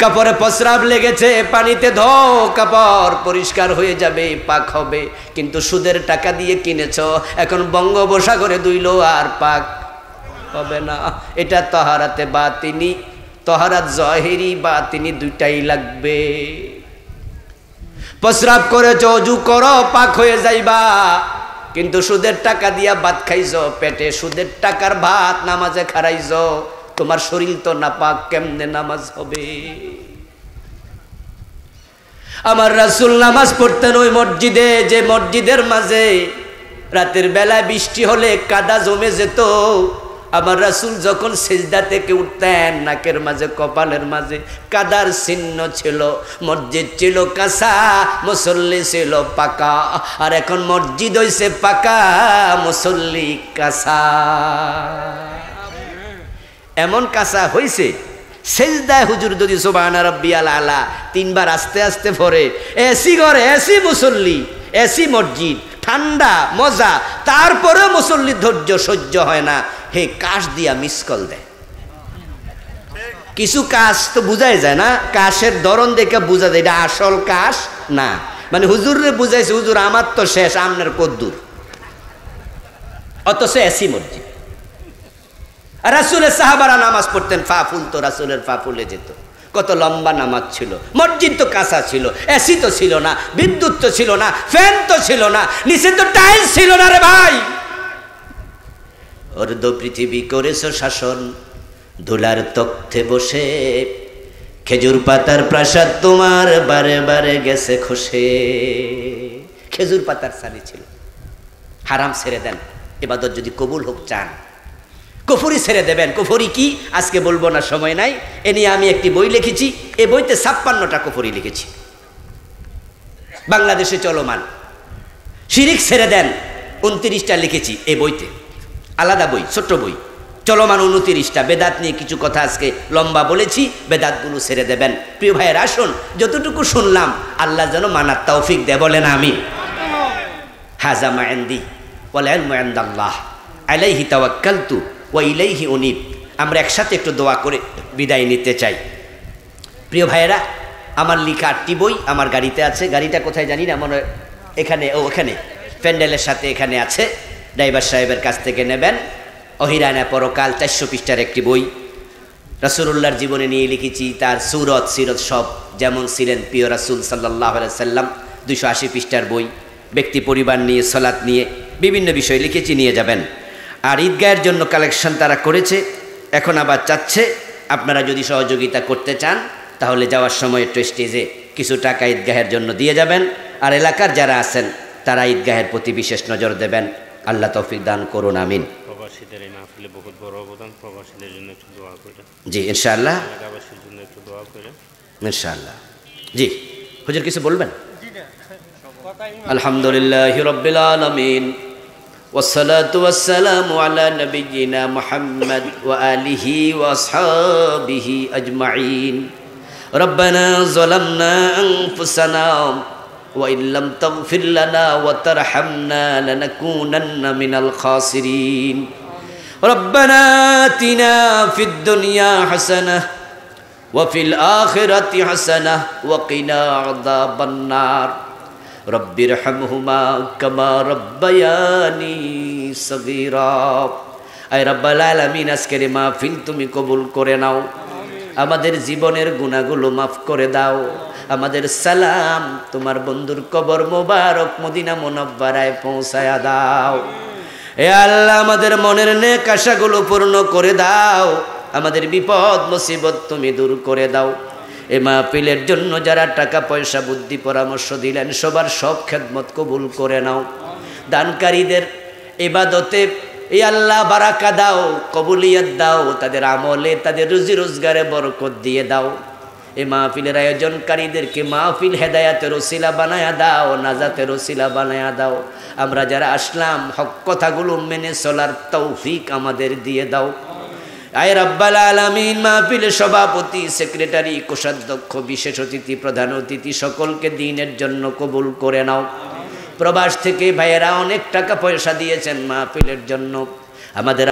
কাপড়ে প্রস্রাব লেগেছে, পানিতে ধো, কাপড় পরিষ্কার হয়ে যাবে, পাক হবে। কিন্তু সুদের টাকা দিয়ে কিনেছ, এখন বঙ্গোপসাগরে দুইলো আর পাক হবে না। এটা তাহারাতে বাতিনি, তাহারাত জাহিরি বাতিনি, দুইটাই লাগবে। প্রস্রাব করেছ, ওযু করো, পাক হয়ে যাইবা। কিন্তু সুদের টাকা দিয়া ভাত খাইছো, পেটে সুদের টাকার ভাত নামাজে খারাইছো, তোমার শরীর তো না পাক, কেমনে নামাজ হবে? আমার রাসূল নামাজ পড়তেন ওই মসজিদে, যে মসজিদের মাঝে রাতের বেলায় বৃষ্টি হলে কাদা জমে যেত। আমার রাসূল যখন সিজদা থেকে উঠতেন, নাকের মাঝে কপালের মাঝে কাদার চিহ্ন ছিল। মসজিদ ছিল কাঁচা, মুসল্লি ছিল পাকা। আর এখন মসজিদ হইছে পাকা, মুসল্লি কাঁচা। এমন কাঁচা হইছে, সেজদায় হুজুর যদি সুবহানা রাব্বিয়াল আলা 3 বার আস্তে আস্তে পড়ে, এসি ঘরে এসি মুসল্লি, এসি মসজিদ, ঠান্ডা মজা, তারপরেও মুসল্লির ধৈর্য সহ্য হয় না, হে কাশ দিয়া মিসকল দেয়। কিছু কাশ তো বুঝাই যায় না, কাশের ধরন দেখে বুঝা যায় এটা আসল কাশ না। মানে হুজুরে বুঝাইছে, হুজুর আমার তো শেষ, আমনের কদ্দুর, অথচ এসি মসজিদ। রাসূলের সাহাবারা নামাজ পড়তেন, ফা ফুলতো, রাসূলের ফা ফুলে যেত। কত লম্বা নামাজ ছিল। মসজিদ তো কাঁচা ছিল, এসি তো ছিল না, বিদ্যুৎ তো ছিল না, ফ্যান তো ছিল না, নিচে তো টাইলস ছিল না রে ভাই। অর্ধ পৃথিবী করেছ শাসন, ধুলার তখ্তে বসে, খেজুর পাতার প্রাসাদ তোমার বারে বারে গেছে খসে। খেজুর পাতার ছানি ছিল। হারাম ছেড়ে দেন, ইবাদত যদি কবুল হোক চান। কুফরি ছেড়ে দেবেন। কুফরি কি আজকে বলবো না, সময় নাই। এ নিয়ে আমি একটি বই লিখেছি, এই বইতে 56টা কুফরি লিখেছি, বাংলাদেশে চলমান। শিরিক ছেড়ে দেন 29টা লিখেছি এই বইতে, আলাদা বই, ছোট্ট বই। চলমান 29টা। বেদাত নিয়ে কিছু কথা আজকে লম্বা বলেছি, বেদাতগুলো ছেড়ে দেবেন। প্রিয় ভাইয়ের আসুন, যতটুকু শুনলাম আল্লাহ যেন মানার তৌফিক দেয়, বলেন আমিন। হাজা মা ইনদি ওয়াল ইলমু ইনদাল্লাহ আলাইহি তাওয়াক্কালতু ওয়া ইলাইহি উনীব। আমরা একসাথে একটু দোয়া করে বিদায় নিতে চাই। প্রিয় ভাইয়েরা, আমার লেখা 8টি বই আমার গাড়িতে আছে। গাড়িটা কোথায় জানি না, মনে এখানে, ওখানে প্যান্ডেলের সাথে এখানে আছে, ড্রাইভার সাহেবের কাছ থেকে নেবেন। অহিরানা পরকাল 400 পৃষ্ঠার একটি বই। রাসূলুল্লাহর জীবনে নিয়ে লিখেছি, তার সুরত সিরত সব, যেমন ছিলেন প্রিয় রাসূল সাল্লাল্লাহু আলাইহি সাল্লাম। 280 পৃষ্ঠার বই। ব্যক্তি পরিবার নিয়ে, সালাত নিয়ে বিভিন্ন বিষয় লিখেছি, নিয়ে যাবেন। আর ঈদগাহের জন্য কালেকশন তারা করেছে, এখন আবার চাচ্ছে আপনারা যদি সহযোগিতা করতে চান তাহলে যাওয়ার সময় একটু স্টেজে কিছু টাকা ঈদগাহের জন্য দিয়ে যাবেন। আর এলাকার যারা আছেন তারা ঈদগাহের প্রতি বিশেষ নজর দেবেন। আল্লাহ তৌফিক দান করুন, আমিন। প্রবাসীদের এই মাহফিলে বহুত বড় অবদান, প্রবাসীদের জন্য একটু দোয়া করে। জি ইনশাআল্লাহ, এলাকাবাসীর জন্য একটু দোয়া করে ইনশাআল্লাহ। জি হুজুর কিছু বলবেন? আলহামদুলিল্লাহি রাব্বিল আলামিন والصلاة والسلام على نبينا محمد وآله وأصحابه أجمعين ربنا ظلمنا أنفسنا وإن لم تغفر لنا وترحمنا لنكونن من الخاسرين ربنا آتنا في الدنيا حسنة وفي الآخرة حسنة وقنا عذاب النار رب ارحمهما كما ربياني صغيرا আয় রব্বুল আলামিন, আজকের মাহফিল তুমি কবুল করে নাও। আমাদের জীবনের গুনাহগুলো মাফ করে দাও। আমাদের সালাম তোমার বন্ধুর কবর মোবারক মদিনা মুনাব্বারায় পৌঁছায়া দাও। এ আল্লাহ, আমাদের মনের নেক আশাগুলো পূর্ণ করে দাও। আমাদের বিপদ মুসিবত তুমি দূর করে দাও। এ মাহফিলের জন্য যারা টাকা পয়সা বুদ্ধি পরামর্শ দিলেন, সবার সব খেদমত কবুল করে নাও। দানকারীদের ইবাদতে এই আল্লাহ বারাকা দাও, কবুলিয়ত দাও। তাদের আমলে, তাদের রুজি রোজগারে বরকত দিয়ে দাও। এই মাহফিলের আয়োজনকারীদেরকে মাহফিল হেদায়াতের ওসিলা বানায়া দাও, নাজাতের ওসিলা বানায়া দাও। আমরা যারা আসলাম হক কথাগুলো মেনে চলার তৌফিক আমাদের দিয়ে দাও। আয় রব্বুল আলামিন, মাহফিলের সভাপতি, সেক্রেটারি, কোষাধ্যক্ষ, বিশেষ অতিথি, প্রধান অতিথি সকলকে দ্বীনের জন্য কবুল করে নাও। প্রবাস থেকে ভাইয়েরা অনেক টাকা পয়সা দিয়েছেন মাহফিলের জন্য। আমাদের